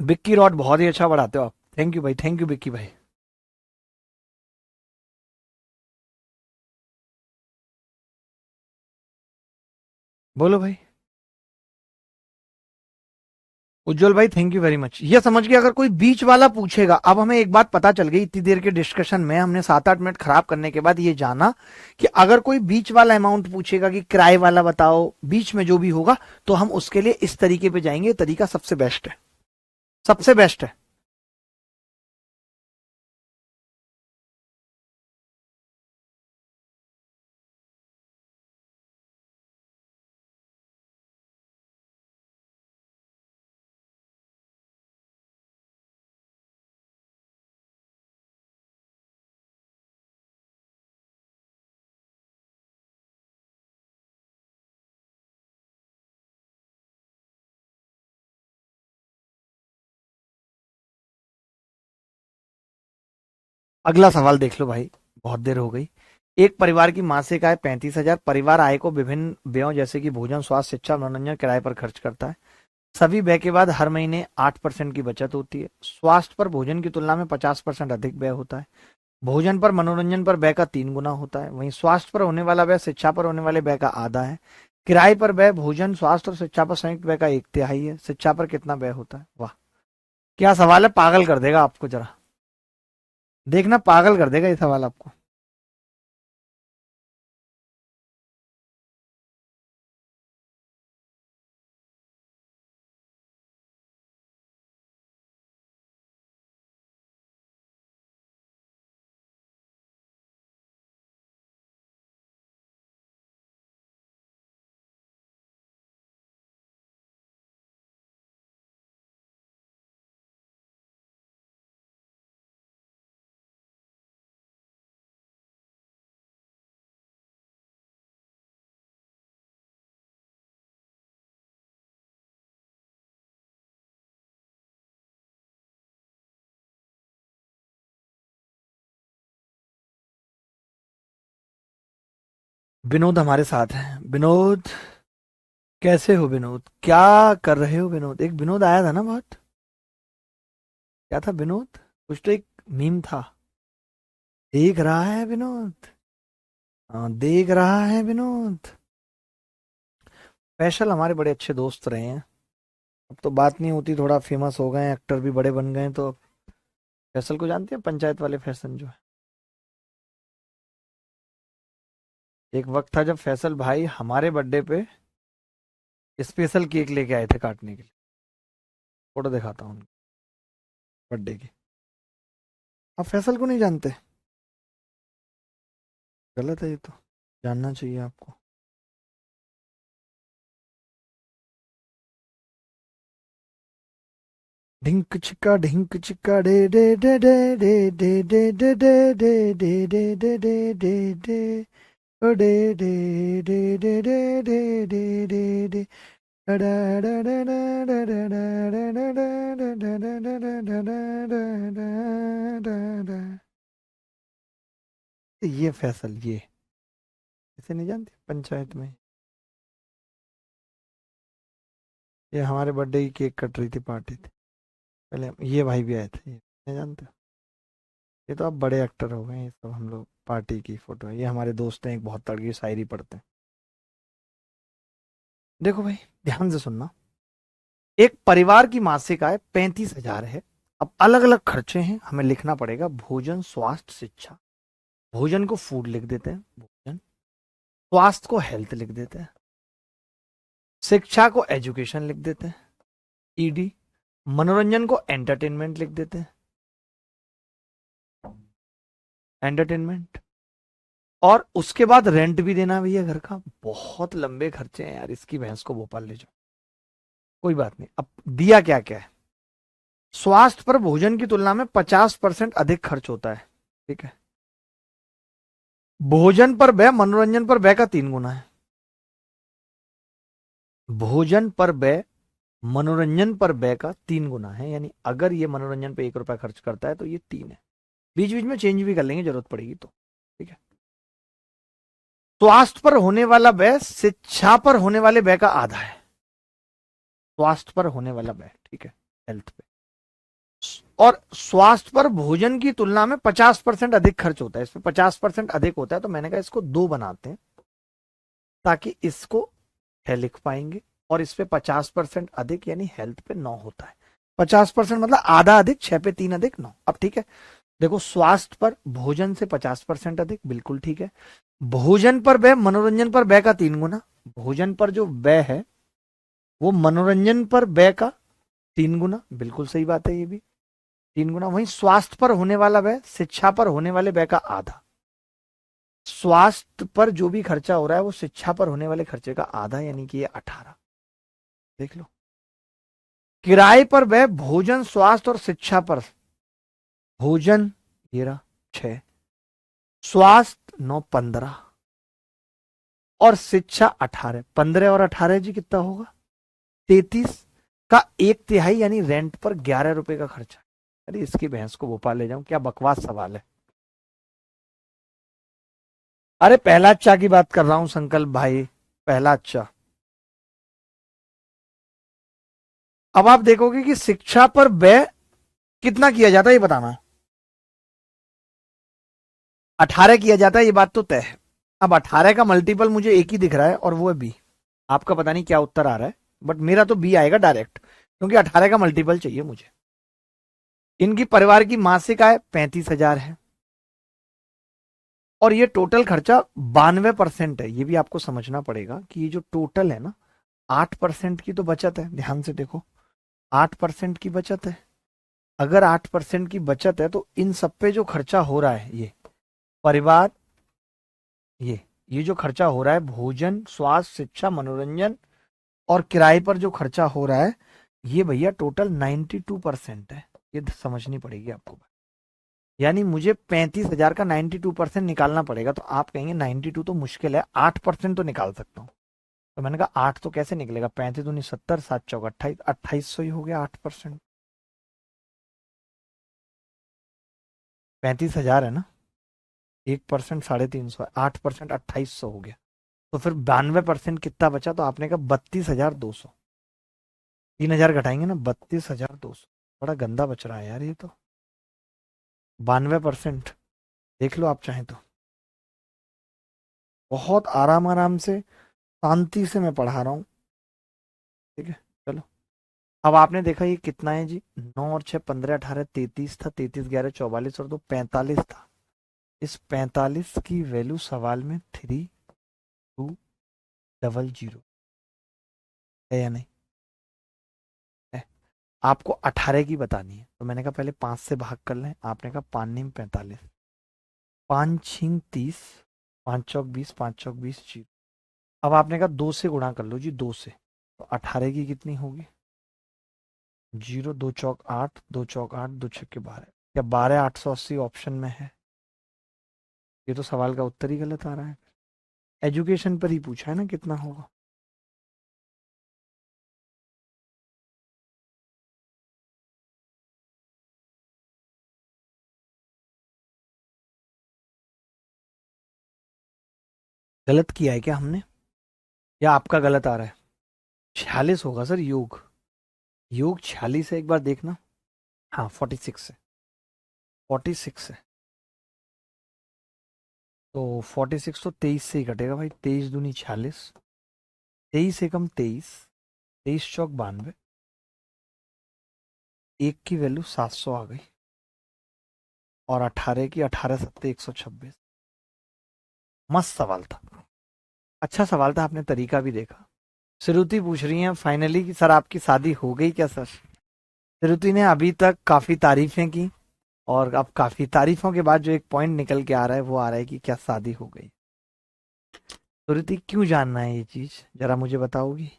बिक्की रॉड बहुत ही अच्छा बढ़ाते हो आप। थैंक यू भाई, थैंक यू बिक्की भाई। बोलो भाई। उज्जवल भाई थैंक यू वेरी मच। ये समझ गया, अगर कोई बीच वाला पूछेगा, अब हमें एक बात पता चल गई, इतनी देर के डिस्कशन में हमने 7-8 मिनट खराब करने के बाद ये जाना कि अगर कोई बीच वाला अमाउंट पूछेगा कि किराए वाला बताओ, बीच में जो भी होगा, तो हम उसके लिए इस तरीके पे जाएंगे। तरीका सबसे बेस्ट है, सबसे बेस्ट है। अगला सवाल देख लो भाई, बहुत देर हो गई। एक परिवार की मासिक आय 35,000, परिवार आय को विभिन्न व्ययों जैसे कि भोजन, स्वास्थ्य, शिक्षा, मनोरंजन, किराए पर खर्च करता है। सभी व्यय के बाद हर महीने 8% की बचत होती है। स्वास्थ्य पर भोजन की तुलना में 50% अधिक व्यय होता है। भोजन पर मनोरंजन पर व्यय का 3 गुना होता है। वहीं स्वास्थ्य पर होने वाला व्यय शिक्षा पर होने वाले व्यय का आधा है। किराए पर व्यय भोजन, स्वास्थ्य और शिक्षा पर संयुक्त व्यय का 1/3 है। शिक्षा पर कितना व्यय होता है? वाह, क्या सवाल है, पागल कर देगा आपको। जरा देखना, पागल कर देगा ये सवाल आपको। विनोद हमारे साथ हैं। विनोद, कैसे हो विनोद? क्या कर रहे हो विनोद? एक विनोद आया था ना बहुत, क्या था विनोद? कुछ तो एक मीम था। देख रहा है विनोद? हाँ, देख रहा है विनोद। फैसल हमारे बड़े अच्छे दोस्त रहे हैं। अब तो बात नहीं होती, थोड़ा फेमस हो गए हैं, एक्टर भी बड़े बन गए हैं, तो फैसल को जानते हैं, पंचायत वाले फैसल जो है। एक वक्त था जब फैसल भाई हमारे बर्थडे पे स्पेशल केक लेके आए थे काटने के लिए। फोटो दिखाता हूँ बर्थडे की। आप फैसल को नहीं जानते? गलत है ये तो, जानना चाहिए आपको। ढिंक चिक्का डे डे डे डे डे डे डे डे डे डे डे डे डे डे डे ओ डे डे डे डे डे डे डे डे डे डा डा डा डा डा डा डा डा डा डा डा डा डा डा डा डा डा डा डा। ये फैसल, ये इसे नहीं जानते पंचायत में? ये हमारे बर्थडे की केक कट रही थी, पार्टी थी पहले, ये भाई भी आए थे, ये नहीं जानते? ये तो अब बड़े एक्टर हो गए हैं, ये सब हम लोग पार्टी की फोटो है। ये हमारे दोस्त हैं, एक बहुत तगड़ी शायरी पढ़ते हैं। देखो भाई, ध्यान से सुनना। एक परिवार की मासिक आय 35,000 है। अब अलग अलग खर्चे हैं, हमें लिखना पड़ेगा। भोजन, स्वास्थ्य, शिक्षा। भोजन को फूड लिख देते हैं, भोजन। स्वास्थ्य को हेल्थ लिख देते हैं। शिक्षा को एजुकेशन लिख देते हैं, ईडी। मनोरंजन को एंटरटेनमेंट लिख देते हैं, एंटरटेनमेंट। और उसके बाद रेंट भी देना भैया घर का। बहुत लंबे खर्चे हैं यार, इसकी भैंस को भोपाल ले जाओ। कोई बात नहीं, अब दिया क्या क्या है। स्वास्थ्य पर भोजन की तुलना में 50% अधिक खर्च होता है, ठीक है। भोजन पर व्यय मनोरंजन पर व्यय का 3 गुना है। भोजन पर व्यय मनोरंजन पर व्यय का 3 गुना है, यानी अगर ये मनोरंजन पे 1 रुपया खर्च करता है तो ये 3 है। बीच बीच में चेंज भी कर लेंगे, जरूरत पड़ेगी तो, ठीक है। स्वास्थ्य पर होने वाला व्यय शिक्षा पर होने वाले व्यय का आधा है। स्वास्थ्य पर होने वाला व्यय, ठीक है, हेल्थ पे। और स्वास्थ्य पर भोजन की तुलना में 50% अधिक खर्च होता है, इसमें 50% अधिक होता है, तो मैंने कहा इसको 2 बनाते हैं ताकि इसको 6 लिख पाएंगे। और इस पे 50% अधिक यानी हेल्थ पे 9 होता है। 50% मतलब आधा अधिक, 6 पे 3 अधिक 9। अब ठीक है, देखो स्वास्थ्य पर भोजन से 50% अधिक, बिल्कुल ठीक है। भोजन पर व्यय मनोरंजन पर व्यय का 3 गुना। भोजन पर जो व्यय है वो मनोरंजन पर व्यय का 3 गुना, बिल्कुल सही बात है ये भी, 3 गुना। वहीं स्वास्थ्य पर होने वाला व्यय शिक्षा पर होने वाले व्यय का आधा। स्वास्थ्य पर जो भी खर्चा हो रहा है वो शिक्षा पर होने वाले खर्चे का आधा, यानी कि ये 18। देख लो। किराए पर व्यय भोजन, स्वास्थ्य और शिक्षा पर। भोजन ये रहा 6, स्वास्थ्य 9, 15 और शिक्षा 18। 15 और 18 जी कितना होगा? 33 का 1/3 यानी रेंट पर 11 रुपए का खर्चा। अरे इसकी भैंस को भोपाल ले जाऊं, क्या बकवास सवाल है। अरे पहला अच्छा की बात कर रहा हूं संकल्प भाई, पहला अच्छा। अब आप देखोगे कि शिक्षा पर व्यय कितना किया जाता है, ये बताना। 18 किया जाता है, ये बात तो तय है। अब 18 का मल्टीपल मुझे एक ही दिख रहा है और वो है बी। आपका पता नहीं क्या उत्तर आ रहा है, बट मेरा तो बी आएगा डायरेक्ट, क्योंकि 18 का मल्टीपल चाहिए मुझे। इनकी परिवार की मासिक आय 35,000 है और ये टोटल खर्चा 92% है। ये भी आपको समझना पड़ेगा कि ये जो टोटल है ना, 8% की तो बचत है। ध्यान से देखो, 8% की बचत है। अगर 8% की बचत है तो इन सब पे जो खर्चा हो रहा है, ये परिवार, ये जो खर्चा हो रहा है भोजन, स्वास्थ्य, शिक्षा, मनोरंजन और किराए पर जो खर्चा हो रहा है, ये भैया टोटल 92% है। ये समझनी पड़ेगी आपको। यानी मुझे 35,000 का 92% निकालना पड़ेगा। तो आप कहेंगे 92 तो मुश्किल है, 8% तो निकाल सकता हूँ। तो मैंने कहा 8 तो कैसे निकलेगा, 35 दूनी 70, 7 चौक 28, 2800 ही हो गया 8%। 35,000 है ना, 1% 350, 8% 2800 हो गया। तो फिर 92% कितना बचा, तो आपने कहा 32,200। 3,000 घटाएंगे ना, 32,200। बड़ा गंदा बच रहा है यार ये तो। 92%। देख लो आप चाहें तो। बहुत आराम आराम से, शांति से मैं पढ़ा रहा हूँ। ठीक है, चलो। अब आपने देखा ये कितना है जी, 9 और 6 15 18 33 था, 33 11 44 और 2 45 था। इस 45 की वैल्यू सवाल में 3200 है या नहीं? है। आपको 18 की बतानी है, तो मैंने कहा पहले 5 से भाग कर लें। आपने कहा 5 9 45, 5 6 30, 5 चौक 20, 5 चौक 20 जीरो। अब आपने कहा 2 से गुणा कर लो जी, 2 से, तो 18 की कितनी होगी? जीरो, 2 चौक 8, 2 चौक 8, 2 छक्के 12। क्या 12,880 ऑप्शन में है? ये तो सवाल का उत्तर ही गलत आ रहा है। एजुकेशन पर ही पूछा है ना कितना होगा। गलत किया है क्या हमने, या आपका गलत आ रहा है? 46 होगा सर, योग। योग 46 है, एक बार देखना। हाँ 46 है, 46 है। तो 46 तो 23 से ही कटेगा भाई, 23 दूनी 46, 23 एकम 23, 23 चौक 92, एक की वैल्यू 700 आ गई, और 18 की 18 7 126। मस्त सवाल था, अच्छा सवाल था, आपने तरीका भी देखा। श्रुति पूछ रही है फाइनली कि सर आपकी शादी हो गई क्या सर? श्रुति ने अभी तक काफी तारीफें की, और अब काफी तारीफों के बाद जो एक पॉइंट निकल के आ रहा है वो आ रहा है कि क्या शादी हो गई? श्रुति क्यों जानना है ये चीज, जरा मुझे बताओगी?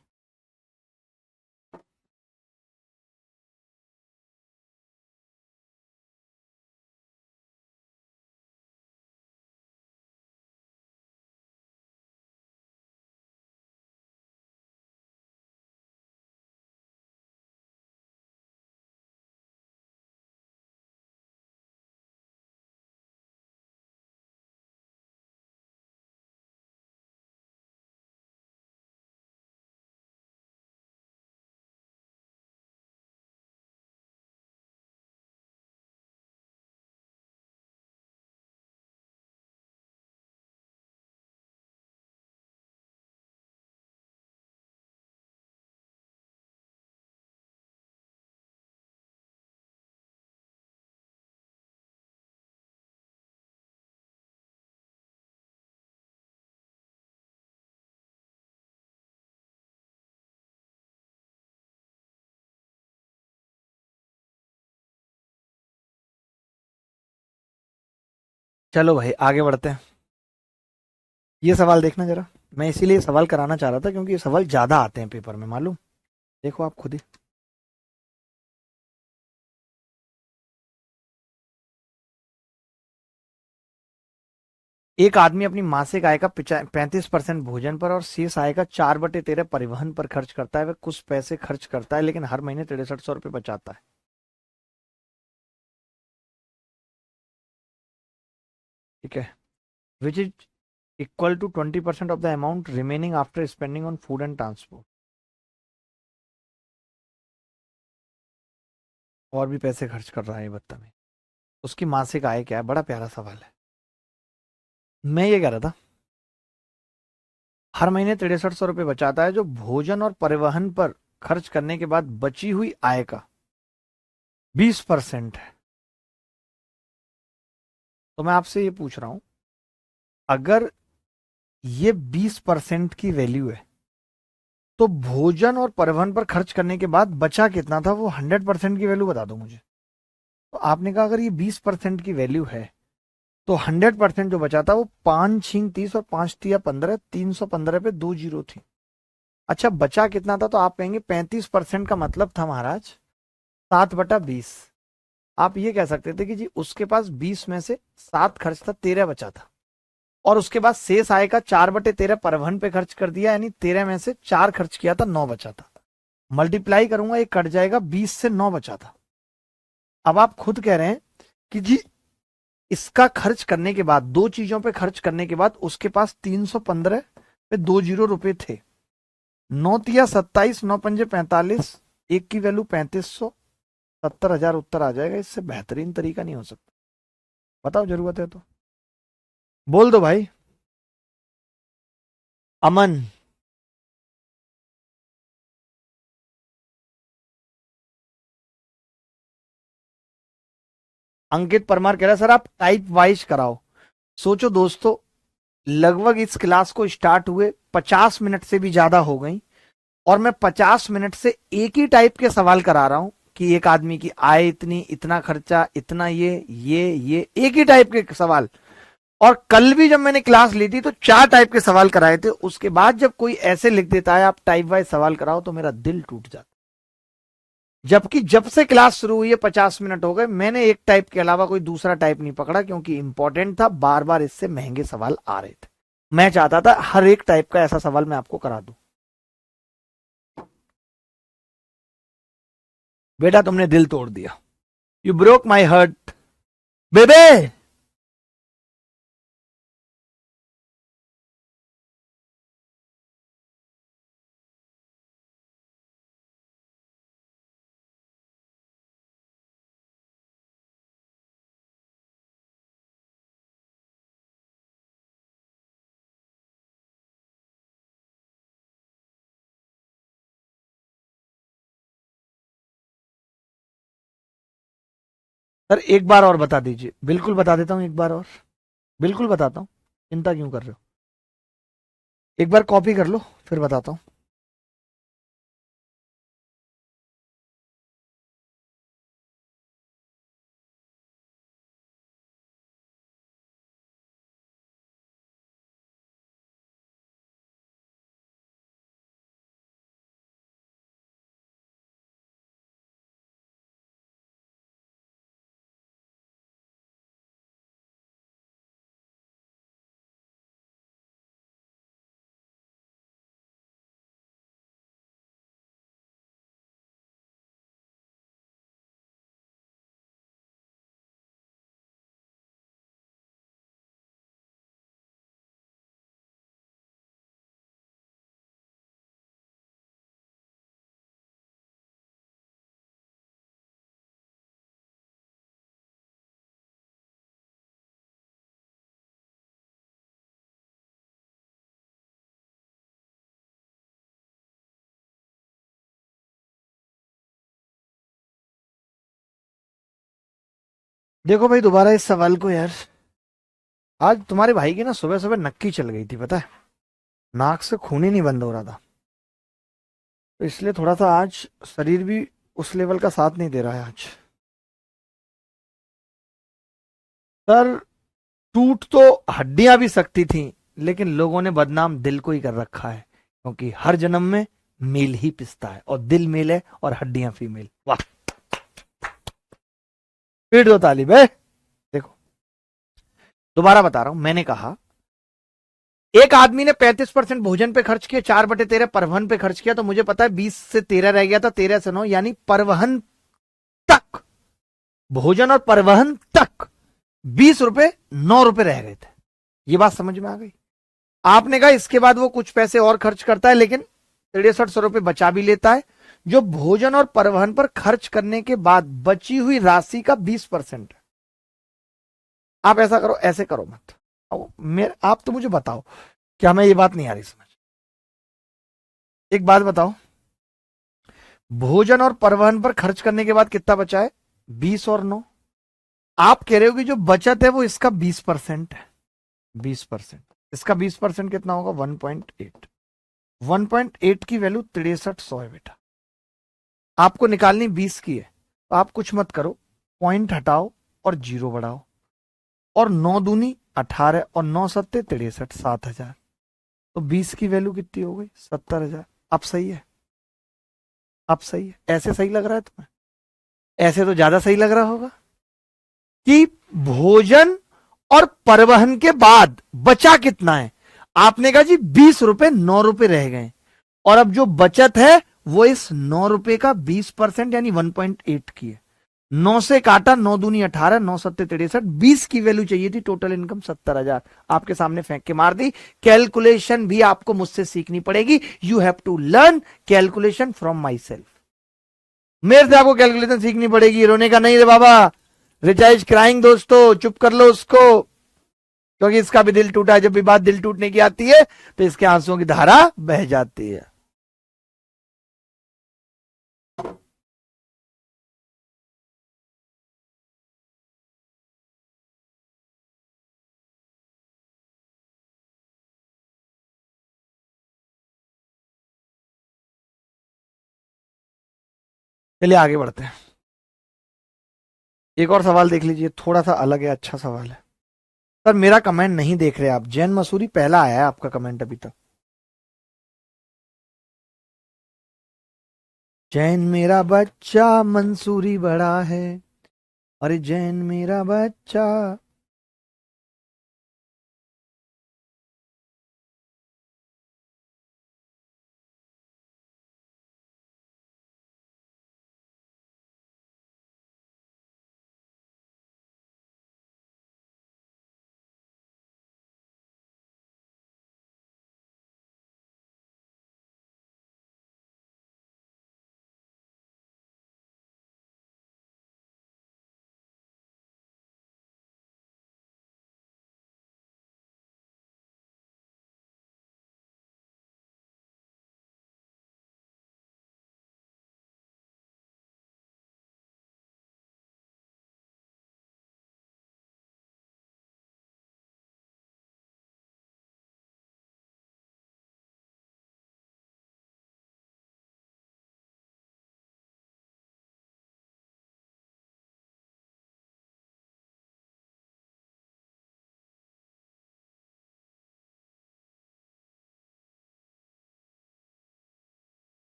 चलो भाई आगे बढ़ते हैं। ये सवाल देखना जरा, मैं इसीलिए सवाल कराना चाह रहा था क्योंकि ये सवाल ज्यादा आते हैं पेपर में, मालूम। देखो आप खुद ही। एक आदमी अपनी मासिक आय का 35% भोजन पर और शेष आय का 4/13 परिवहन पर खर्च करता है। वह कुछ पैसे खर्च करता है लेकिन हर महीने 6300 रुपये बचाता है। ठीक है, which is equal to 20% of the amount remaining after spending on food and transport. और भी पैसे खर्च कर रहा है ये बदतमीज। उसकी मासिक आय क्या है? बड़ा प्यारा सवाल है। मैं ये कह रहा था, हर महीने 6300 रुपये बचाता है जो भोजन और परिवहन पर खर्च करने के बाद बची हुई आय का 20% है। तो मैं आपसे ये पूछ रहा हूं, अगर ये 20% की वैल्यू है, तो भोजन और परिवहन पर खर्च करने के बाद बचा कितना था, वो 100% की वैल्यू बता दो मुझे। तो आपने कहा अगर ये 20% की वैल्यू है, तो 100% जो बचा था वो 5 6 30 और 5 3 15, 315 पे 2 जीरो थी। अच्छा बचा कितना था, तो आप कहेंगे 35% का मतलब था महाराज 7/20। आप ये कह सकते थे कि जी उसके पास 20 में से 7 खर्च था, 13 बचा था, और उसके बाद शेष आय का 4/13 परिवहन पे खर्च कर दिया, यानी 13 में से 4 खर्च किया था, 9 बचा था। मल्टीप्लाई करूंगा ये कट जाएगा, 20 से 9 बचा था। अब आप खुद कह रहे हैं कि जी इसका खर्च करने के बाद, दो चीजों पे खर्च करने के बाद उसके पास 315 पे 20 रुपए थे। 9×3 = 27, 9×5 = 45, एक की वैल्यू 3500, 70,000 उत्तर आ जाएगा। इससे बेहतरीन तरीका नहीं हो सकता। बताओ जरूरत है तो बोल दो भाई। अमन, अंकित परमार कह रहा है सर आप टाइप वाइज कराओ। सोचो दोस्तों, लगभग इस क्लास को स्टार्ट हुए 50 मिनट से भी ज्यादा हो गई, और मैं 50 मिनट से एक ही टाइप के सवाल करा रहा हूं कि एक आदमी की आय इतनी, इतना खर्चा, इतना ये एक ही टाइप के सवाल। और कल भी जब मैंने क्लास ली थी तो 4 टाइप के सवाल कराए थे। उसके बाद जब कोई ऐसे लिख देता है आप टाइप वाइज सवाल कराओ तो मेरा दिल टूट जाता। जबकि जब से क्लास शुरू हुई है 50 मिनट हो गए, मैंने एक टाइप के अलावा कोई दूसरा टाइप नहीं पकड़ा, क्योंकि इंपॉर्टेंट था। बार बार इससे महंगे सवाल आ रहे थे। मैं चाहता था हर एक टाइप का ऐसा सवाल मैं आपको करा दूं। बेटा तुमने दिल तोड़ दिया। यू ब्रोक माई हार्ट बेबे। सर एक बार और बता दीजिए। बिल्कुल बता देता हूं, एक बार और बिल्कुल बताता हूं। चिंता क्यों कर रहे हो? एक बार कॉपी कर लो, फिर बताता हूं। देखो भाई दोबारा इस सवाल को यार। आज तुम्हारे भाई की ना सुबह सुबह नक्की चल गई थी, पता है? नाक से खून ही नहीं बंद हो रहा था। तो इसलिए थोड़ा सा आज शरीर भी उस लेवल का साथ नहीं दे रहा है आज। सर टूट तो हड्डियां भी सकती थी, लेकिन लोगों ने बदनाम दिल को ही कर रखा है, क्योंकि हर जन्म में मेल ही पिसता है, और दिल मेल है और हड्डियां फीमेल। वाह, पीट दो ताली बे। देखो दोबारा बता रहा हूं, मैंने कहा एक आदमी ने 35% भोजन पे खर्च किया, 4/13 परिवहन पे खर्च किया। तो मुझे पता है 20 से 13 रह गया था, 13 से 9, यानी परिवहन तक, भोजन और परिवहन तक 20 रुपए 9 रुपए रह गए थे। ये बात समझ में आ गई? आपने कहा इसके बाद वो कुछ पैसे और खर्च करता है, लेकिन 6300 रुपए बचा भी लेता है, जो भोजन और परिवहन पर खर्च करने के बाद बची हुई राशि का 20% है। आप ऐसा करो, ऐसे करो मत। आप तो मुझे बताओ, क्या मैं ये बात नहीं आ रही समझ? एक बात बताओ, भोजन और परिवहन पर खर्च करने के बाद कितना बचा है? 20 और 9। आप कह रहे हो कि जो बचत है वो इसका 20% है। 20%, इसका 20% कितना होगा? 1.8। 1.8 की वैल्यू 6300 है बेटा। आपको निकालनी 20 की है, तो आप कुछ मत करो, पॉइंट हटाओ और जीरो बढ़ाओ, और 9 दूनी 18 और 9 सत्ते 63, 7000। तो 20 की वैल्यू कितनी हो गई? 70,000। अब सही है? अब सही है? ऐसे सही लग रहा है तुम्हें? ऐसे तो ज्यादा सही लग रहा होगा कि भोजन और परिवहन के बाद बचा कितना है। आपने कहा जी 20 रुपए 9 रुपए रह गए, और अब जो बचत है वो इस 9 रुपए का 20% यानी 1.8 की है। 9 से काटा, 9 दूनी 18, 9 सत्ते 63, 20 की वैल्यू चाहिए थी, टोटल इनकम 70,000 आपके सामने फेंक के मार दी। कैलकुलेशन भी आपको मुझसे सीखनी पड़ेगी। You have to learn calculation from myself. मेरे से आपको कैलकुलेशन सीखनी पड़ेगी, रोने का नहीं रे बाबा। रिचा इज क्राइंग दोस्तों, चुप कर लो उसको, क्योंकि इसका भी दिल टूटा है। जब भी बात दिल टूटने की आती है तो इसके आंसुओं की धारा बह जाती है। चलिए आगे बढ़ते हैं। एक और सवाल देख लीजिए, थोड़ा सा अलग है, अच्छा सवाल है। सर मेरा कमेंट नहीं देख रहे आप, जैन मसूरी पहला आया है आपका कमेंट अभी तक। जैन मेरा बच्चा मंसूरी बड़ा है, अरे जैन मेरा बच्चा।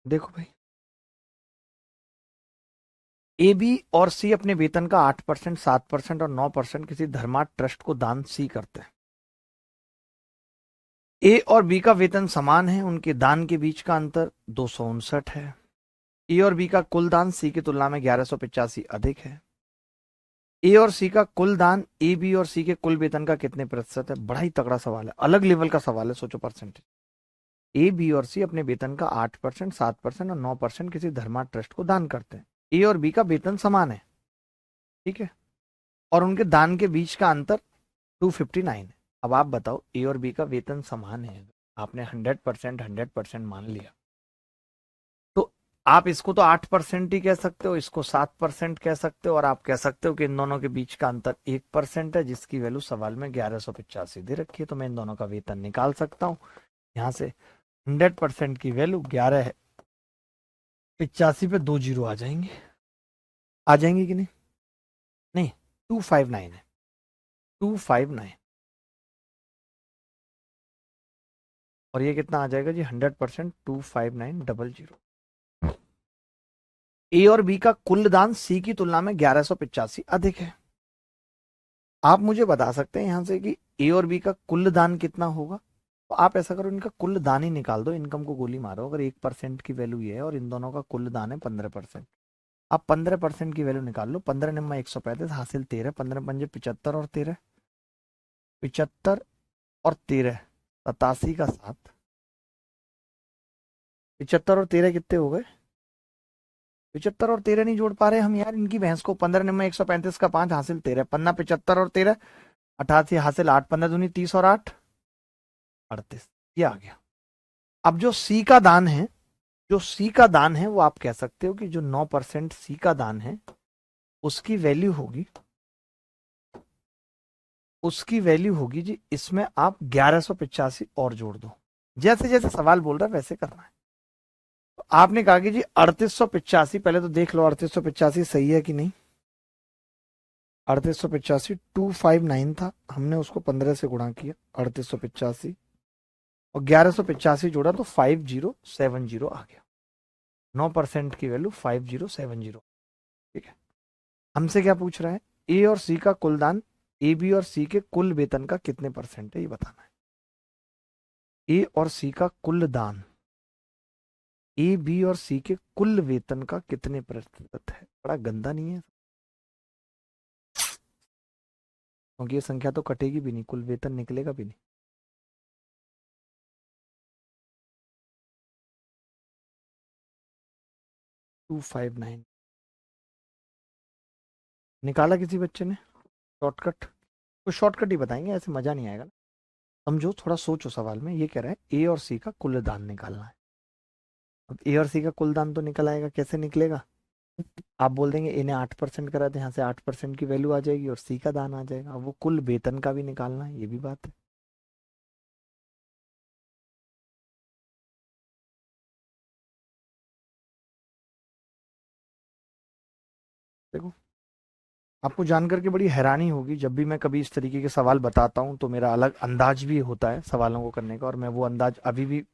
देखो भाई, ए बी और सी अपने वेतन का 8%, 7% और 9% किसी धर्मार्थ ट्रस्ट को दान सी करते हैं। ए और बी का वेतन समान है, उनके दान के बीच का अंतर 259 है। ए और बी का कुल दान सी की तुलना में 1185 अधिक है। ए और सी का कुल दान ए बी और सी के कुल वेतन का कितने प्रतिशत है? बड़ा ही तगड़ा सवाल है, अलग लेवल का सवाल है, सोचो परसेंटेज। ए बी और सी अपने वेतन का 8%, 7% और 9% किसी धर्मार्थ ट्रस्ट को दान करते हैं। ए और बी का वेतन समान है, ठीक है, और उनके दान के बीच का अंतर 259 है। अब आप बताओ, ए और बी का वेतन समान है, आपने 100% 100% मान लिया, तो आप इसको तो 8% ही कह सकते हो, इसको 7% कह सकते हो, और आप कह सकते हो कि इन दोनों के बीच का अंतर 1% है, जिसकी वैल्यू सवाल में 1185 दे रखी है। तो मैं इन दोनों का वेतन निकाल सकता हूँ यहाँ से। 100% की वैल्यू 1185 पे 2 जीरो आ जाएंगे, आ जाएंगे कि नहीं? नहीं, 259 है, 259। और ये कितना आ जाएगा जी? 100%, 25900। ए और बी का कुल दान सी की तुलना में 1185 अधिक है। आप मुझे बता सकते हैं यहां से कि ए और बी का कुल दान कितना होगा? तो आप ऐसा करो, इनका कुल दान ही निकाल दो, इनकम को गोली मारो। अगर 1% की वैल्यू ये है और इन दोनों का कुल दान है 15%, आप 15% की वैल्यू निकाल लो। 15 निम्मा 135 हासिल 13, 15 पंजे 75 और 13, 75 और 13, 87 का 7। 75 और 13 कितने हो गए? 75 और 13 नहीं जोड़ पा रहे हम यार इनकी भैंस को। 15 निम्मा 135 का 5 हासिल 13, पन्ना 75 और 13, 88 हासिल 8, 15 दूनी 30 और 8 38। ये आ गया। अब जो सी का दान है, जो सी का दान है वो आप कह सकते हो कि जो 9% सी का दान है उसकी वैल्यू होगी, उसकी वैल्यू होगी जी, इसमें आप 1185 और जोड़ दो। जैसे जैसे सवाल बोल रहा है वैसे करना है। तो आपने कहा कि जी 3885, पहले तो देख लो 3885 सही है कि नहीं। 3885 259 था, हमने उसको 15 से गुणा किया, 3885 और 1185 जोड़ा तो 5070 आ गया। 9% की वैल्यू 5070। ठीक है। हमसे क्या पूछ रहा है? ए और सी का कुल दान ए बी और सी के कुल वेतन का कितने परसेंट है, ये बताना है। ए और सी का कुल दान ए बी और सी के कुल वेतन का कितने प्रतिशत है? बड़ा गंदा नहीं है? क्योंकि ये संख्या तो कटेगी भी नहीं, कुल वेतन निकलेगा भी नहीं। टू फाइव नाइन निकाला किसी बच्चे ने? शॉर्टकट? तो शॉर्टकट ही बताएंगे, ऐसे मजा नहीं आएगा ना। समझो, थोड़ा सोचो सवाल में। ये कह रहा है ए और सी का कुल दान निकालना है। अब ए और सी का कुल दान तो निकल आएगा, कैसे निकलेगा? आप बोल देंगे ए ने 8% करा था, यहाँ से 8% की वैल्यू आ जाएगी और सी का दान आ जाएगा। अब वो कुल वेतन का भी निकालना है, ये भी बात है। देखो, आपको जानकर के बड़ी हैरानी होगी, जब भी मैं कभी इस तरीके के सवाल बताता हूँ तो मेरा अलग अंदाज भी होता है सवालों को करने का, और मैं वो अंदाज अभी भी,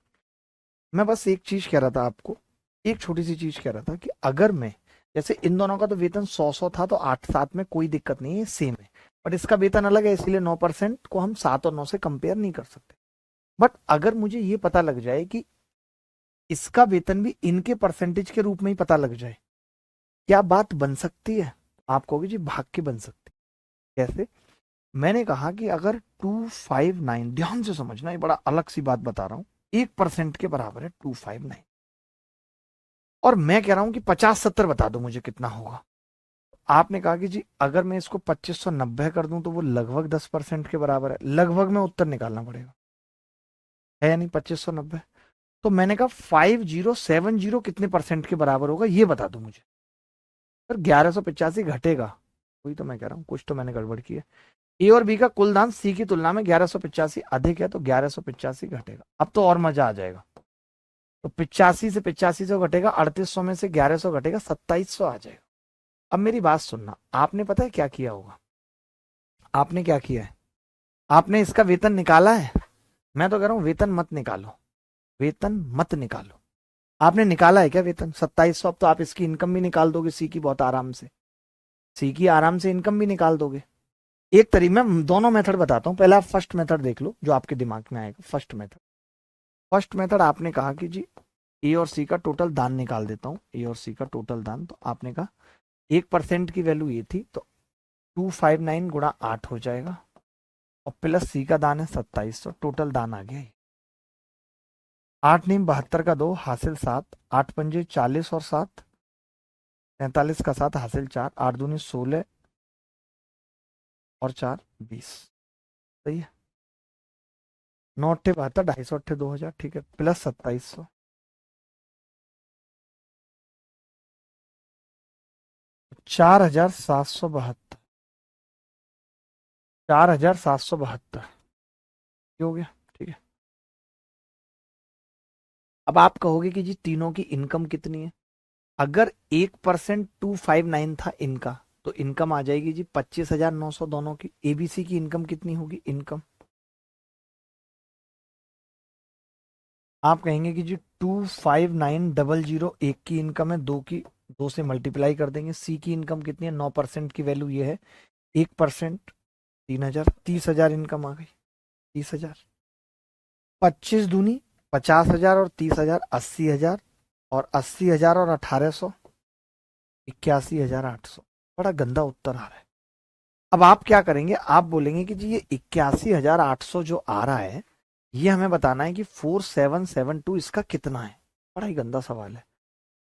मैं बस एक चीज कह रहा था आपको, एक छोटी सी चीज कह रहा था कि अगर मैं, जैसे इन दोनों का तो वेतन 100 था, तो 8 7 में कोई दिक्कत नहीं है, सेम है। बट इसका वेतन अलग है, इसलिए 9% को हम 7 और 9 से कंपेयर नहीं कर सकते। बट अगर मुझे ये पता लग जाए कि इसका वेतन भी इनके परसेंटेज के रूप में ही पता लग जाए, क्या बात बन सकती है? आप कहोगे जी भाग्य बन सकती है। कैसे? मैंने कहा कि अगर 259, ध्यान से समझना, ये बड़ा अलग सी बात बता रहा हूं, 1% के बराबर है 259, और मैं कह रहा हूं कि 50 70 बता दो मुझे कितना होगा। आपने कहा कि जी अगर मैं इसको 2590 कर दूं तो वो लगभग 10% के बराबर है। लगभग में उत्तर निकालना पड़ेगा, है या नहीं? 2590। तो मैंने कहा 5070 कितने परसेंट के बराबर होगा, ये बता दो मुझे। सर 1185 घटेगा, वही तो मैं कह रहा हूँ, कुछ तो मैंने गड़बड़ की है। ए और बी का कुल दान सी की तुलना में 1185 अधिक है, तो 1185 घटेगा। अब तो और मजा आ जाएगा। तो 85 से 8500 घटेगा, 3800 में से 1100 घटेगा, 2700 आ जाएगा। अब मेरी बात सुनना, आपने पता है क्या किया होगा? आपने क्या किया है? आपने इसका वेतन निकाला है? मैं तो कह रहा हूं वेतन मत निकालो, वेतन मत निकालो। आपने निकाला है क्या वेतन 2700? अब तो आप इसकी इनकम भी निकाल दोगे सी की, बहुत आराम से। सी की आराम से इनकम भी निकाल दोगे। एक तरीके मैं दोनों मेथड बताता हूँ, पहले आप फर्स्ट मेथड देख लो जो आपके दिमाग में आएगा। फर्स्ट मेथड, फर्स्ट मेथड आपने कहा कि जी ए और सी का टोटल दान निकाल देता हूँ। ए और सी का टोटल दान, तो आपने कहा 1% की वैल्यू ये थी, तो 259 गुणा 8 हो जाएगा, और प्लस सी का दान है 2700, टोटल दान आ गया ये। 8 नीम 72 का 2 हासिल 7, 8 पंजे 40 और 7, 43 का 7 हासिल 4, 8 दूनी 16 और 4 20। सही है। 9 अट्ठे 72, 250 अट्ठे 2000, ठीक है, प्लस 2700। 4772, 4772 हो गया। ठीक है, अब आप कहोगे कि जी तीनों की इनकम कितनी है। अगर 1% 259 था इनका, तो इनकम आ जाएगी जी 25,900 दोनों की। एबीसी की इनकम कितनी होगी, इनकम आप कहेंगे कि जी 259,000 एक की इनकम है, दो की, दो से मल्टीप्लाई कर देंगे। सी की इनकम कितनी है, 9% की वैल्यू ये है, 1% 3,000, 30,000 इनकम आ गई, 30,000। 25 दूनी 50,000 और 30,000 80,000, और 80,000 और 1,800 81,800। बड़ा गंदा उत्तर आ रहा है। अब आप क्या करेंगे, आप बोलेंगे कि जी ये 81,800 जो आ रहा है, ये हमें बताना है कि 4772 इसका कितना है। बड़ा ही गंदा सवाल है।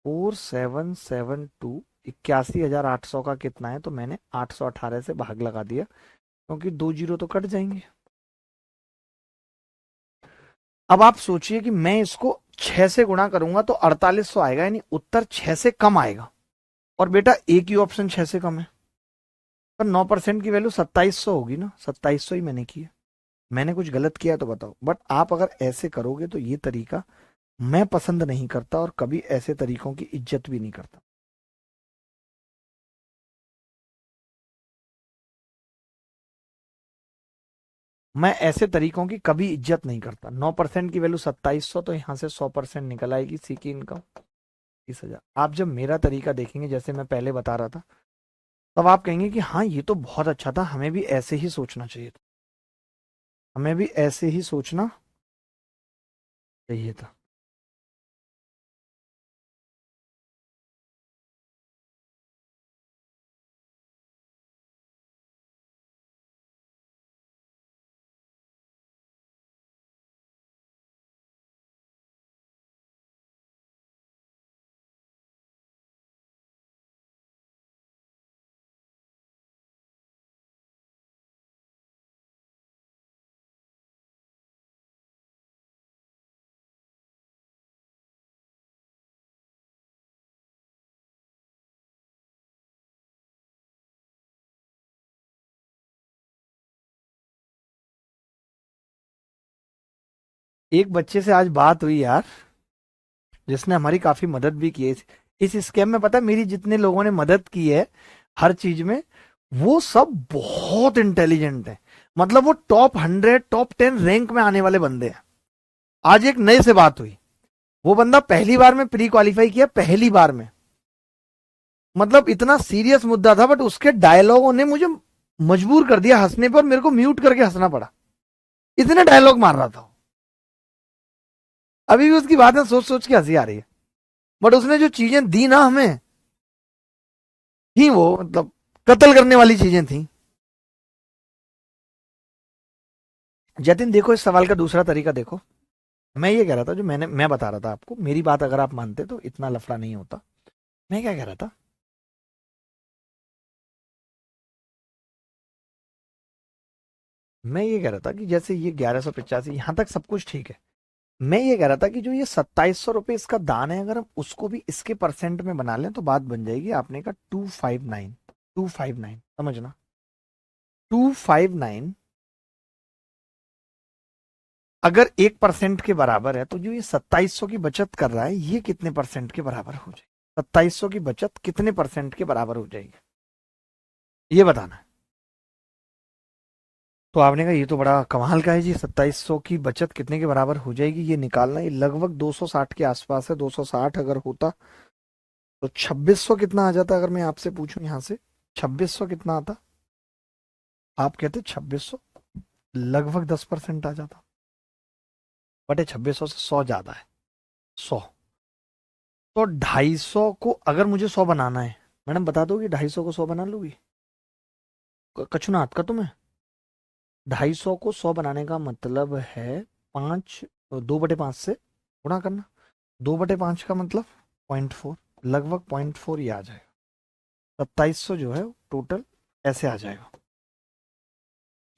4772 81,800 का कितना है, तो मैंने 818 से भाग लगा दिया, क्योंकि दो जीरो तो कट जाएंगे। अब आप सोचिए कि मैं इसको 6 से गुणा करूंगा तो 4800 आएगा, यानी उत्तर 6 से कम आएगा। और बेटा एक ही ऑप्शन 6 से कम है, पर 9% की वैल्यू 2700 होगी ना, 2700 ही मैंने किया। मैंने कुछ गलत किया तो बताओ। बट आप अगर ऐसे करोगे तो ये तरीका मैं पसंद नहीं करता, और कभी ऐसे तरीकों की इज्जत भी नहीं करता। मैं ऐसे तरीकों की कभी इज्जत नहीं करता। 9% की वैल्यू 2700, तो यहां से 100% निकल आएगी। सी की इनकम 30,000। आप जब मेरा तरीका देखेंगे, जैसे मैं पहले बता रहा था, तब आप कहेंगे कि हाँ ये तो बहुत अच्छा था, हमें भी ऐसे ही सोचना चाहिए था, हमें भी ऐसे ही सोचना चाहिए था। एक बच्चे से आज बात हुई यार, जिसने हमारी काफी मदद भी की है इस स्कैम में। पता है मेरी जितने लोगों ने मदद की है हर चीज में, वो सब बहुत इंटेलिजेंट है। मतलब वो टॉप 100 टॉप 10 रैंक में आने वाले बंदे हैं। आज एक नए से बात हुई, वो बंदा पहली बार में प्री क्वालिफाई किया, पहली बार में। मतलब इतना सीरियस मुद्दा था, बट उसके डायलॉगों ने मुझे मजबूर कर दिया हंसने पर, मेरे को म्यूट करके हंसना पड़ा, इतने डायलॉग मार रहा था। अभी भी उसकी बातें सोच सोच के हंसी आ रही है। बट उसने जो चीजें दी ना हमें, थी वो मतलब कत्ल करने वाली चीजें थी। जतिन देखो, इस सवाल का दूसरा तरीका देखो। मैं ये कह रहा था, जो मैं बता रहा था आपको, मेरी बात अगर आप मानते तो इतना लफड़ा नहीं होता। मैं क्या कह रहा था, मैं ये कह रहा था कि जैसे ये 1185 यहां तक सब कुछ ठीक है। मैं ये कह रहा था कि जो ये 2700 रुपये इसका दान है, अगर हम उसको भी इसके परसेंट में बना लें तो बात बन जाएगी। आपने कहा 259, 259 समझना, 259 अगर 1% के बराबर है, तो जो ये 2700 की बचत कर रहा है, ये कितने परसेंट के बराबर हो जाएगी। 2700 की बचत कितने परसेंट के बराबर हो जाएगी, ये बताना है। तो आपने कहा ये तो बड़ा कमाल का है जी, 2700 की बचत कितने के बराबर हो जाएगी ये निकालना। ये लगभग 260 के आसपास है। 260 अगर होता तो 2600 कितना आ जाता, अगर मैं आपसे पूछूं यहां से 2600 कितना आता। आप कहते 2600, लगभग 10% आ जाता। बटे 2600 से 100 ज्यादा है, 100। तो 250 को अगर मुझे 100 बनाना है, मैडम बता दोगी 250 को 100 बना लूगी, कछुनाथ का तुम्हें। 250 को 100 बनाने का मतलब है 5, 2/5 से गुणा करना। 2/5 का मतलब 0.4, लगभग 0.4 ही आ जाएगा। 2700 जो है टोटल ऐसे आ जाएगा,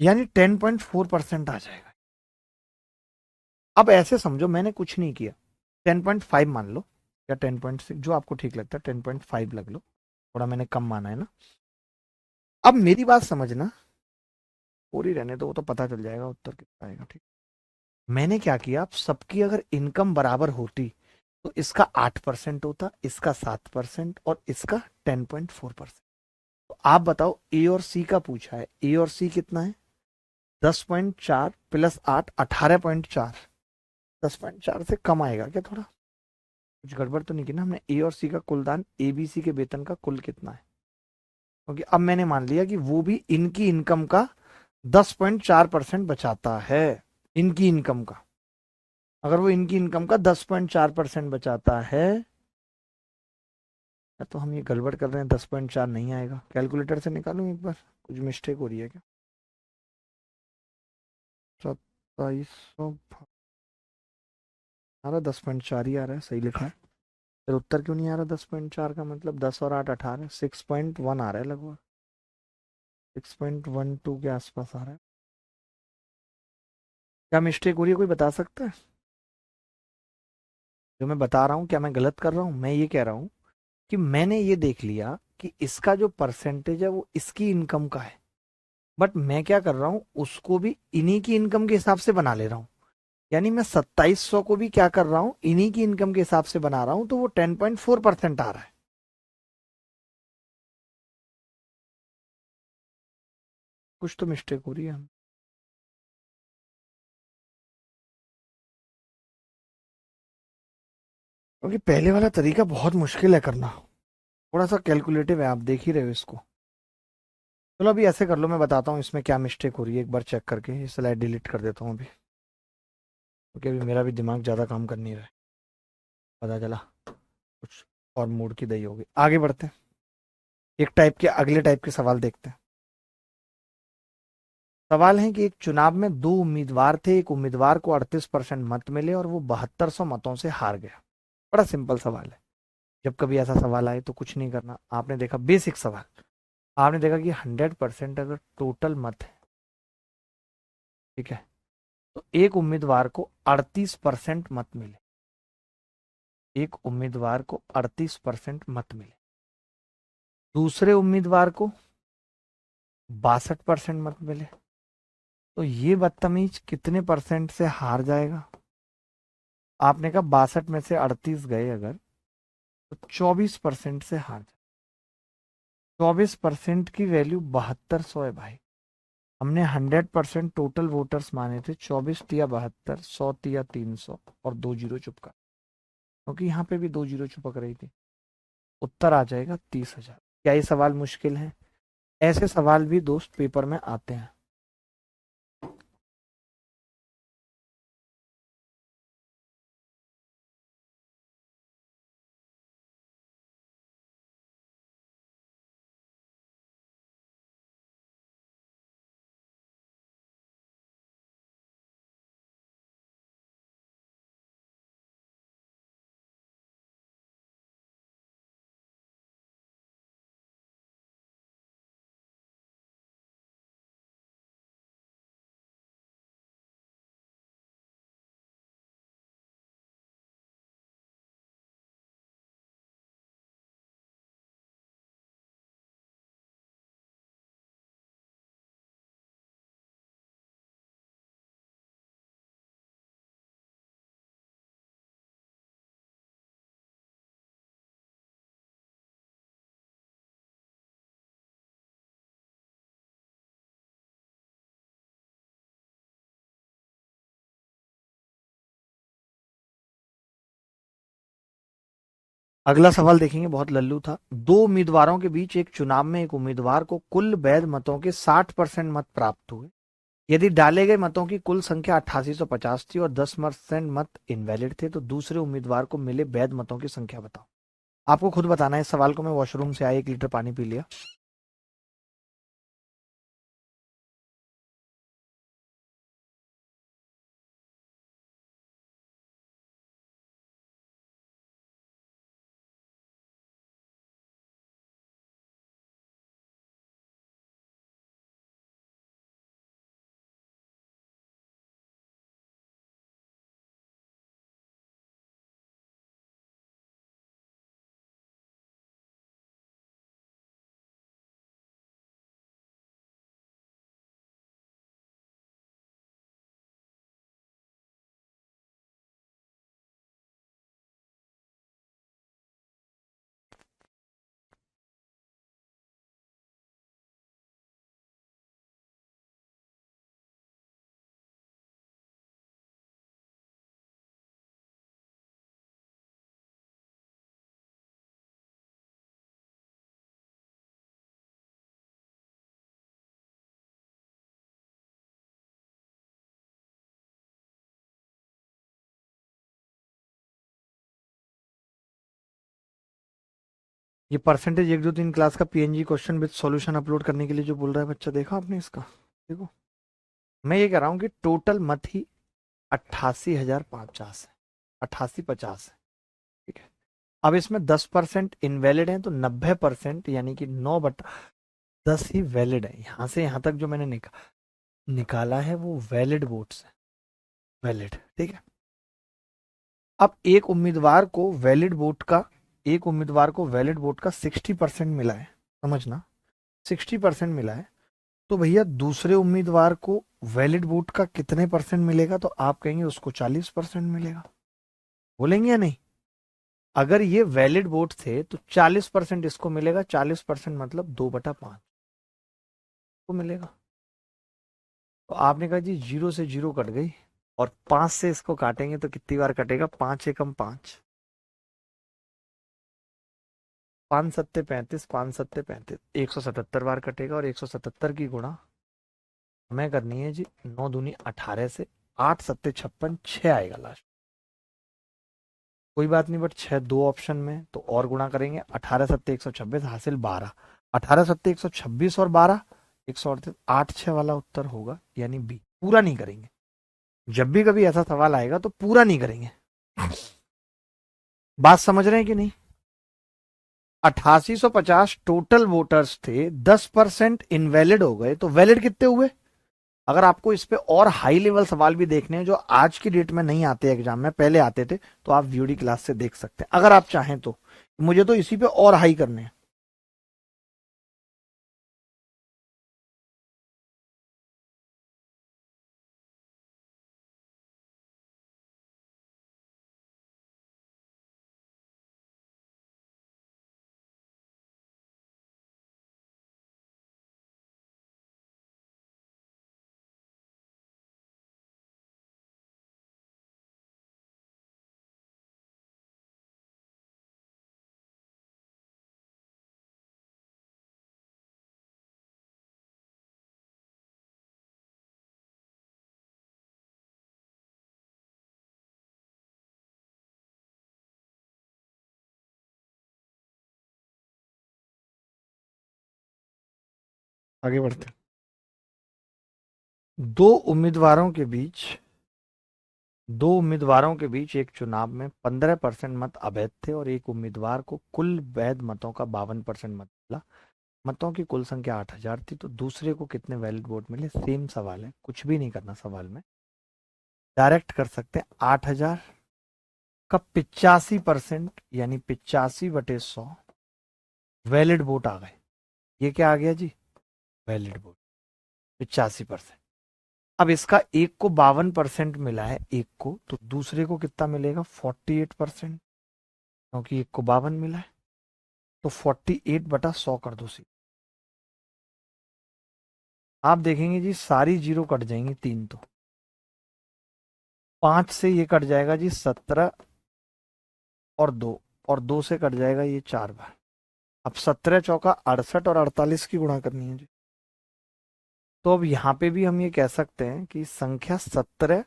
यानी 10.4% आ जाएगा। अब ऐसे समझो मैंने कुछ नहीं किया, 10.5 मान लो, या 10.6, जो आपको ठीक लगता है, 10.5 लग लो। थोड़ा मैंने कम माना है ना। अब मेरी बात समझना, पूरी रहने दो, वो तो पता चल जाएगा उत्तर कितना आएगा, ठीक। मैंने क्या किया, अब सबकी अगर इनकम बराबर होती तो इसका 8% होता, इसका 7% और इसका 10.4%। तो आप बताओ, ए और सी का पूछा है, ए और सी कितना है, 10.4 प्लस 8, 18.4। 10.4 से कम आएगा क्या थोड़ा? कुछ गड़बड़ तो नहीं की ना हमने? ए और सी का कुल दान, ए बी सी के वेतन का कुल कितना है? क्योंकि अब मैंने मान लिया कि वो भी इनकी इनकम का 10.4% बचाता है। इनकी इनकम का, अगर वो इनकी इनकम का 10.4% बचाता है, या तो हम ये गड़बड़ कर रहे हैं, 10.4 नहीं आएगा। कैलकुलेटर से निकालूं एक बार, कुछ मिस्टेक हो रही है क्या? 2700 आ रहा, 10.4 ही आ रहा है, सही लिखा है। फिर उत्तर क्यों नहीं आ रहा 10.4 का? मतलब 10 और 8 18, 6.1 आ रहा है लगभग, 6.12 के आसपास आ रहा है। क्या मिस्टेक हो रही है, कोई बता सकता है? जो मैं बता रहा हूँ, क्या मैं गलत कर रहा हूँ? मैं ये कह रहा हूँ कि मैंने ये देख लिया कि इसका जो परसेंटेज है वो इसकी इनकम का है, बट मैं क्या कर रहा हूँ, उसको भी इन्हीं की इनकम के हिसाब से बना ले रहा हूँ। यानी मैं 2700 को भी क्या कर रहा हूँ, इन्हीं की इनकम के हिसाब से बना रहा हूँ, तो वो 10.4% आ रहा है। कुछ तो मिस्टेक हो रही है। क्योंकि पहले वाला तरीका बहुत मुश्किल है करना, थोड़ा सा कैलकुलेटिव है, आप देख ही रहे हो इसको। चलो अभी ऐसे कर लो, मैं बताता हूँ इसमें क्या मिस्टेक हो रही है, एक बार चेक करके ये स्लाइड डिलीट कर देता हूँ अभी, क्योंकि अभी मेरा भी दिमाग ज़्यादा काम कर नहीं रहा है। पता चला कुछ और मूड की दही होगी। आगे बढ़ते हैं, एक टाइप के अगले टाइप के सवाल देखते हैं। सवाल है कि एक चुनाव में दो उम्मीदवार थे, एक उम्मीदवार को 38% मत मिले और वो 7200 मतों से हार गया। बड़ा सिंपल सवाल है। जब कभी ऐसा सवाल आए तो कुछ नहीं करना, आपने देखा बेसिक सवाल, आपने देखा कि 100% अगर टोटल मत है, ठीक है, तो एक उम्मीदवार को 38% मत मिले, एक उम्मीदवार को 38% मत मिले, दूसरे उम्मीदवार को 62% मत मिले, तो ये बदतमीज कितने परसेंट से हार जाएगा? आपने कहा 62 में से 38 गए अगर, तो 24% से हार जाए। 24% की वैल्यू 7200 है भाई। हमने 100% टोटल वोटर्स माने थे, 24 तिया 72, 100 तिया 300 और 2 जीरो चुपका, क्योंकि यहाँ पे भी 2 जीरो चुपक रही थी। उत्तर आ जाएगा 30,000। क्या ये सवाल मुश्किल है? ऐसे सवाल भी दोस्त पेपर में आते हैं। अगला सवाल देखेंगे, बहुत लल्लू था। दो उम्मीदवारों के बीच एक चुनाव में एक उम्मीदवार को कुल वैध मतों के 60% मत प्राप्त हुए। यदि डाले गए मतों की कुल संख्या 8850 थी और 10% मत इनवैलिड थे, तो दूसरे उम्मीदवार को मिले वैध मतों की संख्या बताओ। आपको खुद बताना है। इस सवाल को मैं वॉशरूम से आया 1 लीटर पानी पी लिया। ये परसेंटेज 1 2 3 क्लास का PNG question with solution upload करने के लिए जो बोल रहा है बच्चा, देखा आपने इसका? देखो, मैं ये कह रहा हूँ कि टोटल मत ही 88,050 है, 8850 है, ठीक है। अब इसमें 10% इनवैलिड है, तो 90% यानी कि 9/10 ही वैलिड है। यहां से यहां तक जो मैंने निकाला है वो वैलिड वोट्स है, वैलिड, ठीक है। अब एक उम्मीदवार को वैलिड वोट का 60% मिला है, समझना, 60% मिला है। तो भैया दूसरे उम्मीदवार को वैलिड वोट का कितने परसेंट मिलेगा? तो आप कहेंगे उसको 40% मिलेगा, बोलेंगे या नहीं? अगर ये वैलिड वोट थे तो 40% इसको मिलेगा, 40% मतलब 2/5 को मिलेगा। तो आपने कहा जी 0 से 0 कट गई, और 5 से इसको काटेंगे तो कितनी बार कटेगा? 5 एकम 5, 5 सत्ते 35, 177 बार कटेगा, और 177 की गुणा हमें करनी है जी 9 दूनी 18 से, 8 सत्ते 56, 6 आएगा लास्ट। कोई बात नहीं, बट 6 दो ऑप्शन में, तो और गुणा करेंगे, 18 सत्ते 126 हासिल 12, 18 सत्ते 126 और 12 138, 8 6 वाला उत्तर होगा, यानी बी। पूरा नहीं करेंगे, जब भी कभी ऐसा सवाल आएगा तो पूरा नहीं करेंगे। बात समझ रहे हैं कि नहीं? 8850 टोटल वोटर्स थे, 10% इनवैलिड हो गए, तो वैलिड कितने हुए? अगर आपको इस पे और हाई लेवल सवाल भी देखने हैं जो आज की डेट में नहीं आते एग्जाम में, पहले आते थे, तो आप वीओडी क्लास से देख सकते हैं अगर आप चाहें तो। मुझे तो इसी पे और हाई करने हैं। आगे बढ़ते हैं। दो उम्मीदवारों के बीच दो उम्मीदवारों के बीच एक चुनाव में 15% मत अवैध थे, और एक उम्मीदवार को कुल वैध मतों का 52% मत मिला। मतों की कुल संख्या 8,000 थी, तो दूसरे को कितने वैलिड वोट मिले? सेम सवाल है, कुछ भी नहीं करना सवाल में, डायरेक्ट कर सकते हैं। 8,000 का 85%, यानी 85/100 वैलिड वोट आ गए। ये क्या आ गया जी? Valid vote, 85%। अब इसका एक को 52% मिला है, एक को, तो दूसरे को कितना मिलेगा? 48%, क्योंकि एक को 52 मिला है, तो 48/100 कर दो सी। आप देखेंगे जी सारी जीरो कट जाएंगी, तीन तो, 5 से ये कट जाएगा जी 17, और 2, और 2 से कट जाएगा ये 4 बार। अब 17 चौका 68, और 48 की गुणा करनी है जी। तो अब यहाँ पे भी हम ये कह सकते हैं कि संख्या 17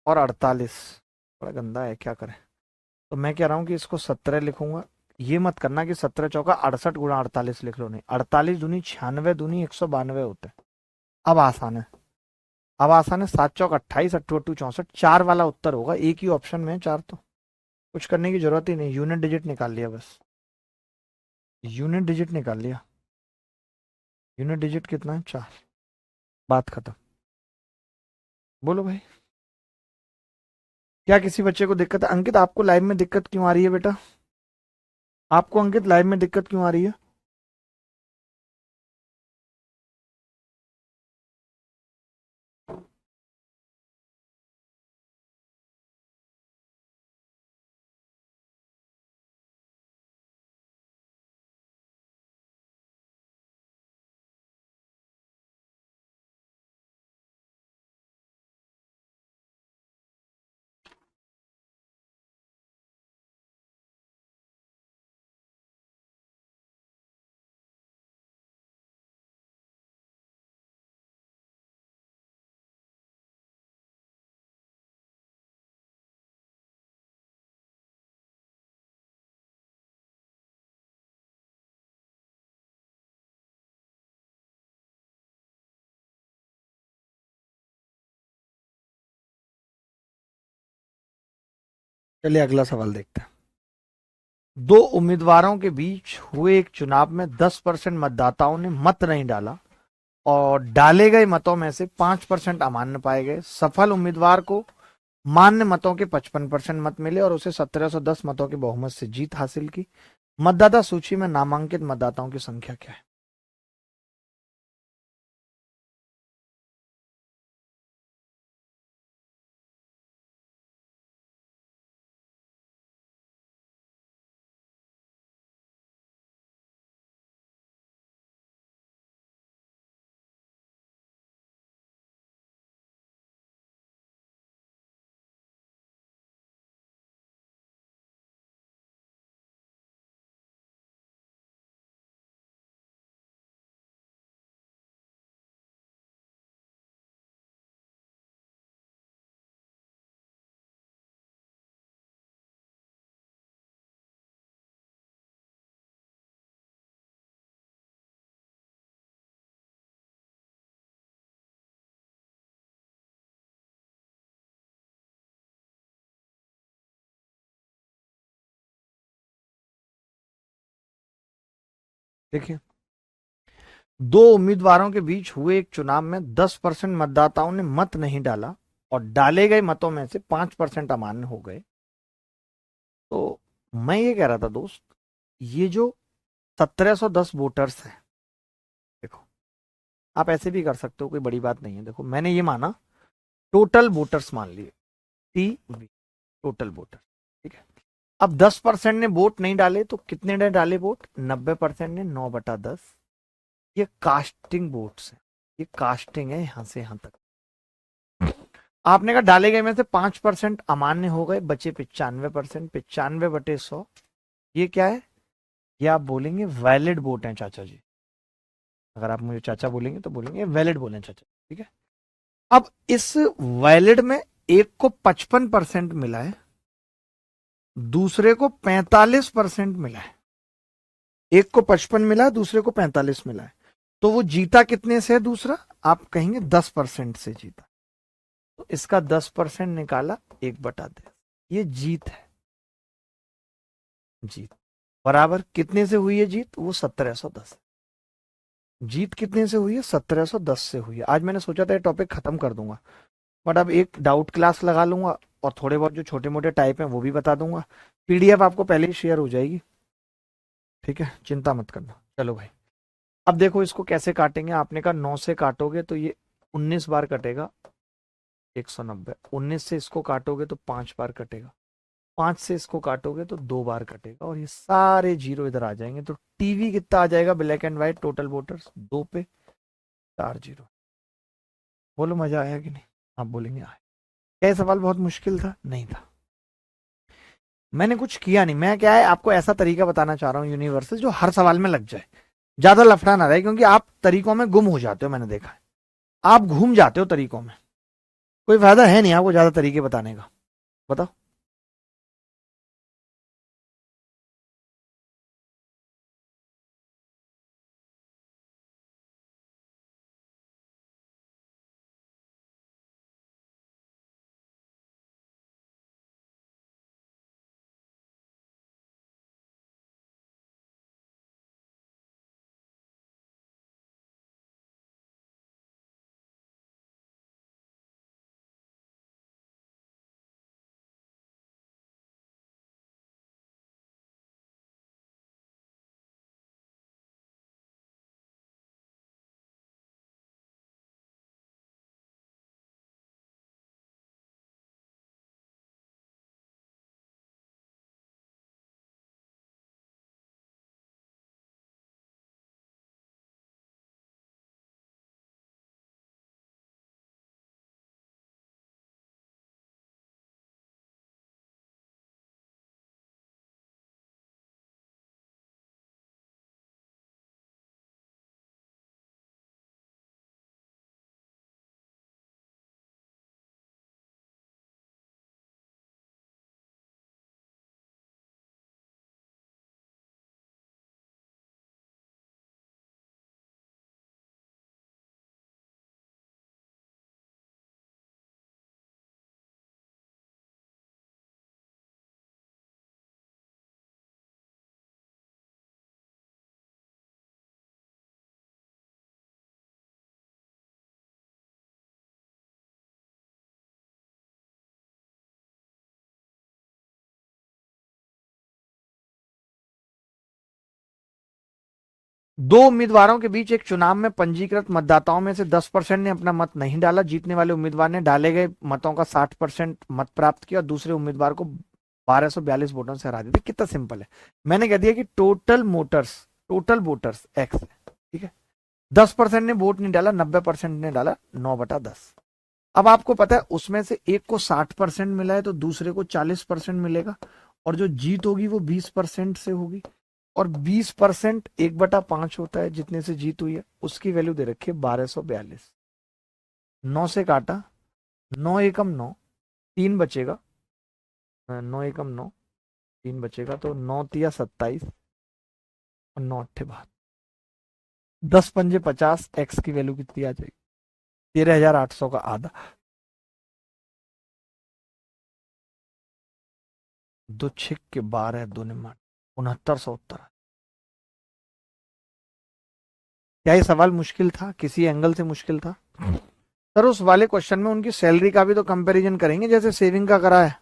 और 48, बड़ा गंदा है, क्या करें? तो मैं कह रहा हूँ कि इसको 17 लिखूंगा। ये मत करना कि 17 चौका 68 गुणा 48 लिख लो, नहीं, 48 दूनी 96 दूनी 192 होते हैं। अब आसान है, अब आसान है। 7 चौक 28, अट्ठू अट्ठू 64, 4 वाला उत्तर होगा, एक ही ऑप्शन में है 4, तो कुछ करने की जरूरत ही नहीं, यूनिट डिजिट निकाल लिया बस, यूनिट डिजिट निकाल लिया। यूनिट डिजिट कितना है? 4। बात खत्म। बोलो भाई, क्या किसी बच्चे को दिक्कत है? अंकित, आपको लाइव में दिक्कत क्यों आ रही है बेटा? आपको अंकित लाइव में दिक्कत क्यों आ रही है? चलिए अगला सवाल देखते हैं। दो उम्मीदवारों के बीच हुए एक चुनाव में 10% मतदाताओं ने मत नहीं डाला और डाले गए मतों में से 5% अमान्य पाए गए। सफल उम्मीदवार को मान्य मतों के 55% मत मिले और उसे 1710 मतों के बहुमत से जीत हासिल की। मतदाता सूची में नामांकित मतदाताओं की संख्या क्या है? देखिए, दो उम्मीदवारों के बीच हुए एक चुनाव में 10% मतदाताओं ने मत नहीं डाला और डाले गए मतों में से 5% अमान्य हो गए। तो मैं ये कह रहा था दोस्त, ये जो 1710 वोटर्स हैं, देखो आप ऐसे भी कर सकते हो, कोई बड़ी बात नहीं है। देखो मैंने ये माना, टोटल वोटर्स मान लिए, टी टोटल वोटर, ठीक है। अब 10% ने वोट नहीं डाले तो कितने ने डाले वोट? 90% ने, 9/10। ये कास्टिंग वोट्स है, ये कास्टिंग है यहां से यहां तक। आपने कहा डाले गए में से 5% अमान्य हो गए, बचे 95%। 95/100, ये क्या है? ये आप बोलेंगे वैलिड वोट है चाचा जी। अगर आप मुझे चाचा बोलेंगे तो बोलेंगे वैलिड बोले चाचा, ठीक है। अब इस वैलिड में एक को 55% मिला है, दूसरे को 45% मिला है। एक को 55 मिला है, दूसरे को 45 मिला है। तो वो जीता कितने से है दूसरा? आप कहेंगे 10% से जीता। तो इसका 10% निकाला, 1/10, ये जीत है। जीत बराबर कितने से हुई है जीत? वो 1710। जीत कितने से हुई है? 1710 से हुई है। आज मैंने सोचा था ये टॉपिक खत्म कर दूंगा, बट अब एक डाउट क्लास लगा लूंगा और थोड़े बहुत जो छोटे मोटे टाइप हैं वो भी बता दूंगा। पीडीएफ आपको पहले ही शेयर हो जाएगी, ठीक है, चिंता मत करना। चलो भाई, अब देखो इसको कैसे काटेंगे। आपने कहा 9 से काटोगे तो ये 19 बार कटेगा, 190। 19 से इसको काटोगे तो 5 बार कटेगा, 5 से इसको काटोगे तो 2 बार कटेगा, और ये सारे जीरो इधर आ जाएंगे। तो टीवी कितना आ जाएगा black and white total voters? 2 पे 4 जीरो। बोलो मजा आया कि नहीं? आप बोलेंगे आया। क्या ये सवाल बहुत मुश्किल था? नहीं था। मैंने कुछ किया नहीं, मैं क्या है आपको ऐसा तरीका बताना चाह रहा हूँ यूनिवर्सल, जो हर सवाल में लग जाए, ज्यादा लफड़ा ना रहे, क्योंकि आप तरीकों में गुम हो जाते हो, मैंने देखा है। आप घूम जाते हो तरीकों में, कोई फायदा है नहीं आपको ज्यादा तरीके बताने का। बताओ। दो उम्मीदवारों के बीच एक चुनाव में पंजीकृत मतदाताओं में से 10% ने अपना मत नहीं डाला। जीतने वाले उम्मीदवार ने डाले गए मतों का 60% मत प्राप्त किया और दूसरे उम्मीदवार को 1242 वोटों से हरा दिया। कितना सिंपल है। मैंने कह दिया कि टोटल वोटर्स एक्स है, ठीक है। 10% ने वोट नहीं डाला, 90% ने डाला 9/10। अब आपको पता है उसमें से एक को 60% मिला है तो दूसरे को 40% मिलेगा, और जो जीत होगी वो 20% से होगी, और 20% 1/5 होता है जितने से जीत हुई है। उसकी वैल्यू दे रखी है 1242। 9 से काटा, 9 एकम 9, 3 बचेगा, 9 एकम 9, 3 बचेगा, तो 9 तिया 27 और 9 अट्ठे 72। 10 पंजे 50, एक्स की वैल्यू कितनी आ जाएगी? 13,800 का आधा। दो छिक के 12, दो ने मार 6900 उत्तर। क्या ये सवाल मुश्किल था? किसी एंगल से मुश्किल था? सर उस वाले क्वेश्चन में उनकी सैलरी का भी तो कंपैरिजन करेंगे जैसे सेविंग का करा है।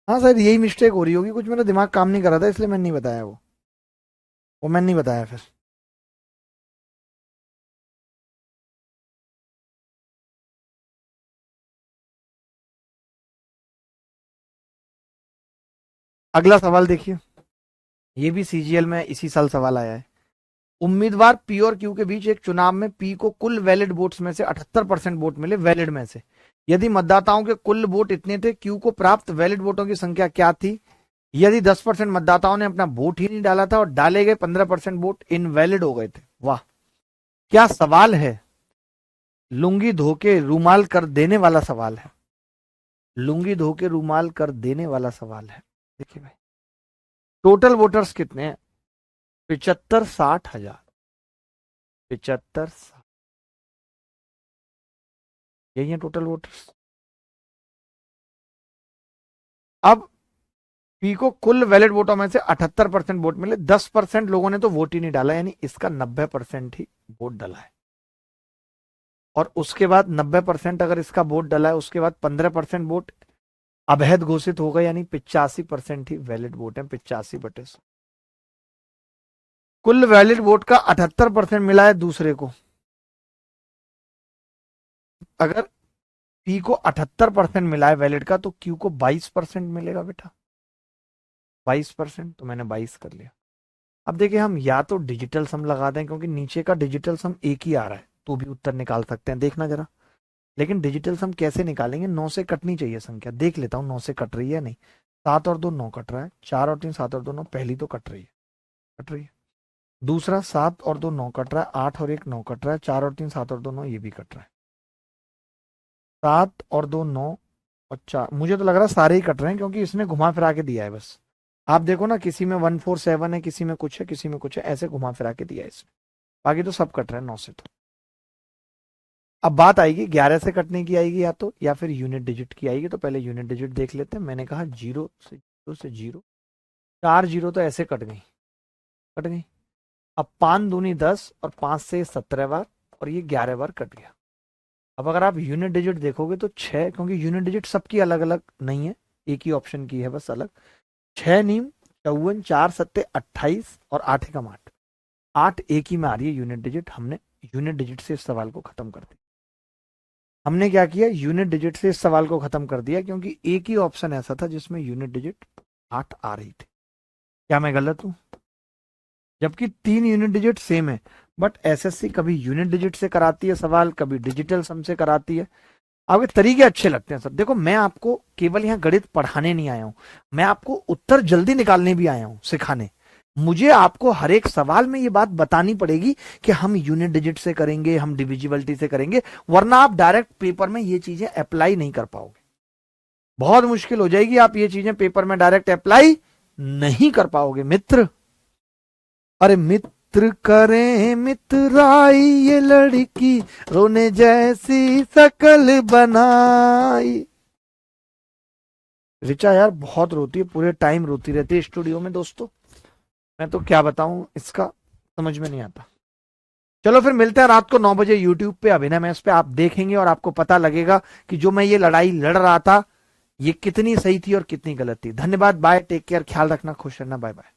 हाँ सर यही मिस्टेक हो रही होगी, कुछ मेरा दिमाग काम नहीं कर रहा था इसलिए मैंने नहीं बताया। वो मैंने नहीं बताया फिर। अगला सवाल देखिए, ये भी सीजीएल में इसी साल सवाल आया है। उम्मीदवार पी और क्यू के बीच एक चुनाव में पी को कुल वैलिड वोट्स में से 78% वोट मिले वैलिड में से। यदि मतदाताओं के कुल वोट इतने थे, क्यू को प्राप्त वैलिड वोटों की संख्या क्या थी? यदि 10% मतदाताओं ने अपना वोट ही नहीं डाला था और डाले गए 15% वोट इनवैलिड हो गए थे। वाह क्या सवाल है। लुंगी धोके रूमाल कर देने वाला सवाल है। लुंगी धोके रूमाल कर देने वाला सवाल है। देखिए भाई, टोटल वोटर्स कितने हैं? 75-60 हजार। 75, यही है टोटल वोटर्स। अब पी को कुल वैलिड वोटों में से 78% वोट मिले, 10% लोगों ने तो वोट ही नहीं डाला, यानी इसका 90% ही वोट डाला है। और उसके बाद 90% अगर इसका वोट डाला है, उसके बाद 15% वोट अवैध घोषित होगा, यानी 85% ही वैलिड वोट है। 85/100। कुल वैलिड वोट का 78% मिला है दूसरे को। अगर पी को 78% मिला है वैलिड का, तो क्यू को 22% मिलेगा बेटा। 22%, तो मैंने 22 कर लिया। अब देखिए, हम या तो डिजिटल सम लगा दें, क्योंकि नीचे का डिजिटल सम एक ही आ रहा है, तो भी उत्तर निकाल सकते हैं। देखना जरा, लेकिन डिजिटल सम कैसे निकालेंगे? 9 से कटनी चाहिए संख्या। देख लेता हूँ 9 से कट रही है नहीं। 7 और 2 9 कट रहा है, 4 और 3 7 और 2 9, पहली तो कट रही है, कट रही है। दूसरा 7 और 2 9 कट रहा है, 8 और 1 9 कट रहा है, 4 और 3 7 और 2 9, ये भी कट रहा है। 7 और 2 9 और 4, मुझे तो लग रहा है सारे ही कट रहे हैं, क्योंकि इसने घुमा फिरा के दिया है बस। आप देखो ना, किसी में 147 है, किसी में कुछ है, किसी में कुछ है, ऐसे घुमा फिरा के दिया है इसने। बाकी तो सब कट रहे हैं 9 से तो। अब बात आएगी 11 से कटने की, आएगी या तो, या फिर यूनिट डिजिट की आएगी। तो पहले यूनिट डिजिट देख लेते हैं। मैंने कहा 0 से 0 से 0, 4 0 तो ऐसे कट गई, कट गई। अब 5 दूनी 10 और 5 से 17 बार, और ये 11 बार कट गया। अब अगर आप यूनिट डिजिट देखोगे तो 6, क्योंकि यूनिट डिजिट सबकी अलग अलग नहीं है, एक ही ऑप्शन की है बस अलग। 6 नीम 54, 4 सत्ते 28 और 8 एकम 8, 8 एक ही में आ रही है यूनिट डिजिट। हमने यूनिट डिजिट से इस सवाल को खत्म कर दिया। हमने क्या किया? यूनिट डिजिट से इस सवाल को खत्म कर दिया, क्योंकि एक ही ऑप्शन ऐसा था जिसमें यूनिट डिजिट 8 आ रही थी। क्या मैं गलत हूं? जबकि 3 यूनिट डिजिट सेम है, बट एसएससी कभी यूनिट डिजिट से कराती है सवाल, कभी डिजिटल सम से कराती है। आपके तरीके अच्छे लगते हैं सर। देखो, मैं आपको केवल यहाँ गणित पढ़ाने नहीं आया हूं, मैं आपको उत्तर जल्दी निकालने भी आया हूं, सिखाने। मुझे आपको हर एक सवाल में ये बात बतानी पड़ेगी कि हम यूनिट डिजिट से करेंगे, हम डिविजिबिलिटी से करेंगे, वरना आप डायरेक्ट पेपर में ये चीजें अप्लाई नहीं कर पाओगे। बहुत मुश्किल हो जाएगी, आप ये चीजें पेपर में डायरेक्ट अप्लाई नहीं कर पाओगे मित्र। अरे मित्र करें मित्राई, ये लड़की रोने जैसी शकल बनाई। ऋचा यार बहुत रोती है, पूरे टाइम रोती रहती है स्टूडियो में दोस्तों। मैं तो क्या बताऊं, इसका समझ में नहीं आता। चलो फिर मिलते हैं रात को 9 बजे यूट्यूब पे अभिनय मैच पे। आप देखेंगे और आपको पता लगेगा कि जो मैं ये लड़ाई लड़ रहा था, ये कितनी सही थी और कितनी गलत थी। धन्यवाद, बाय, टेक केयर, ख्याल रखना, खुश रहना, बाय बाय।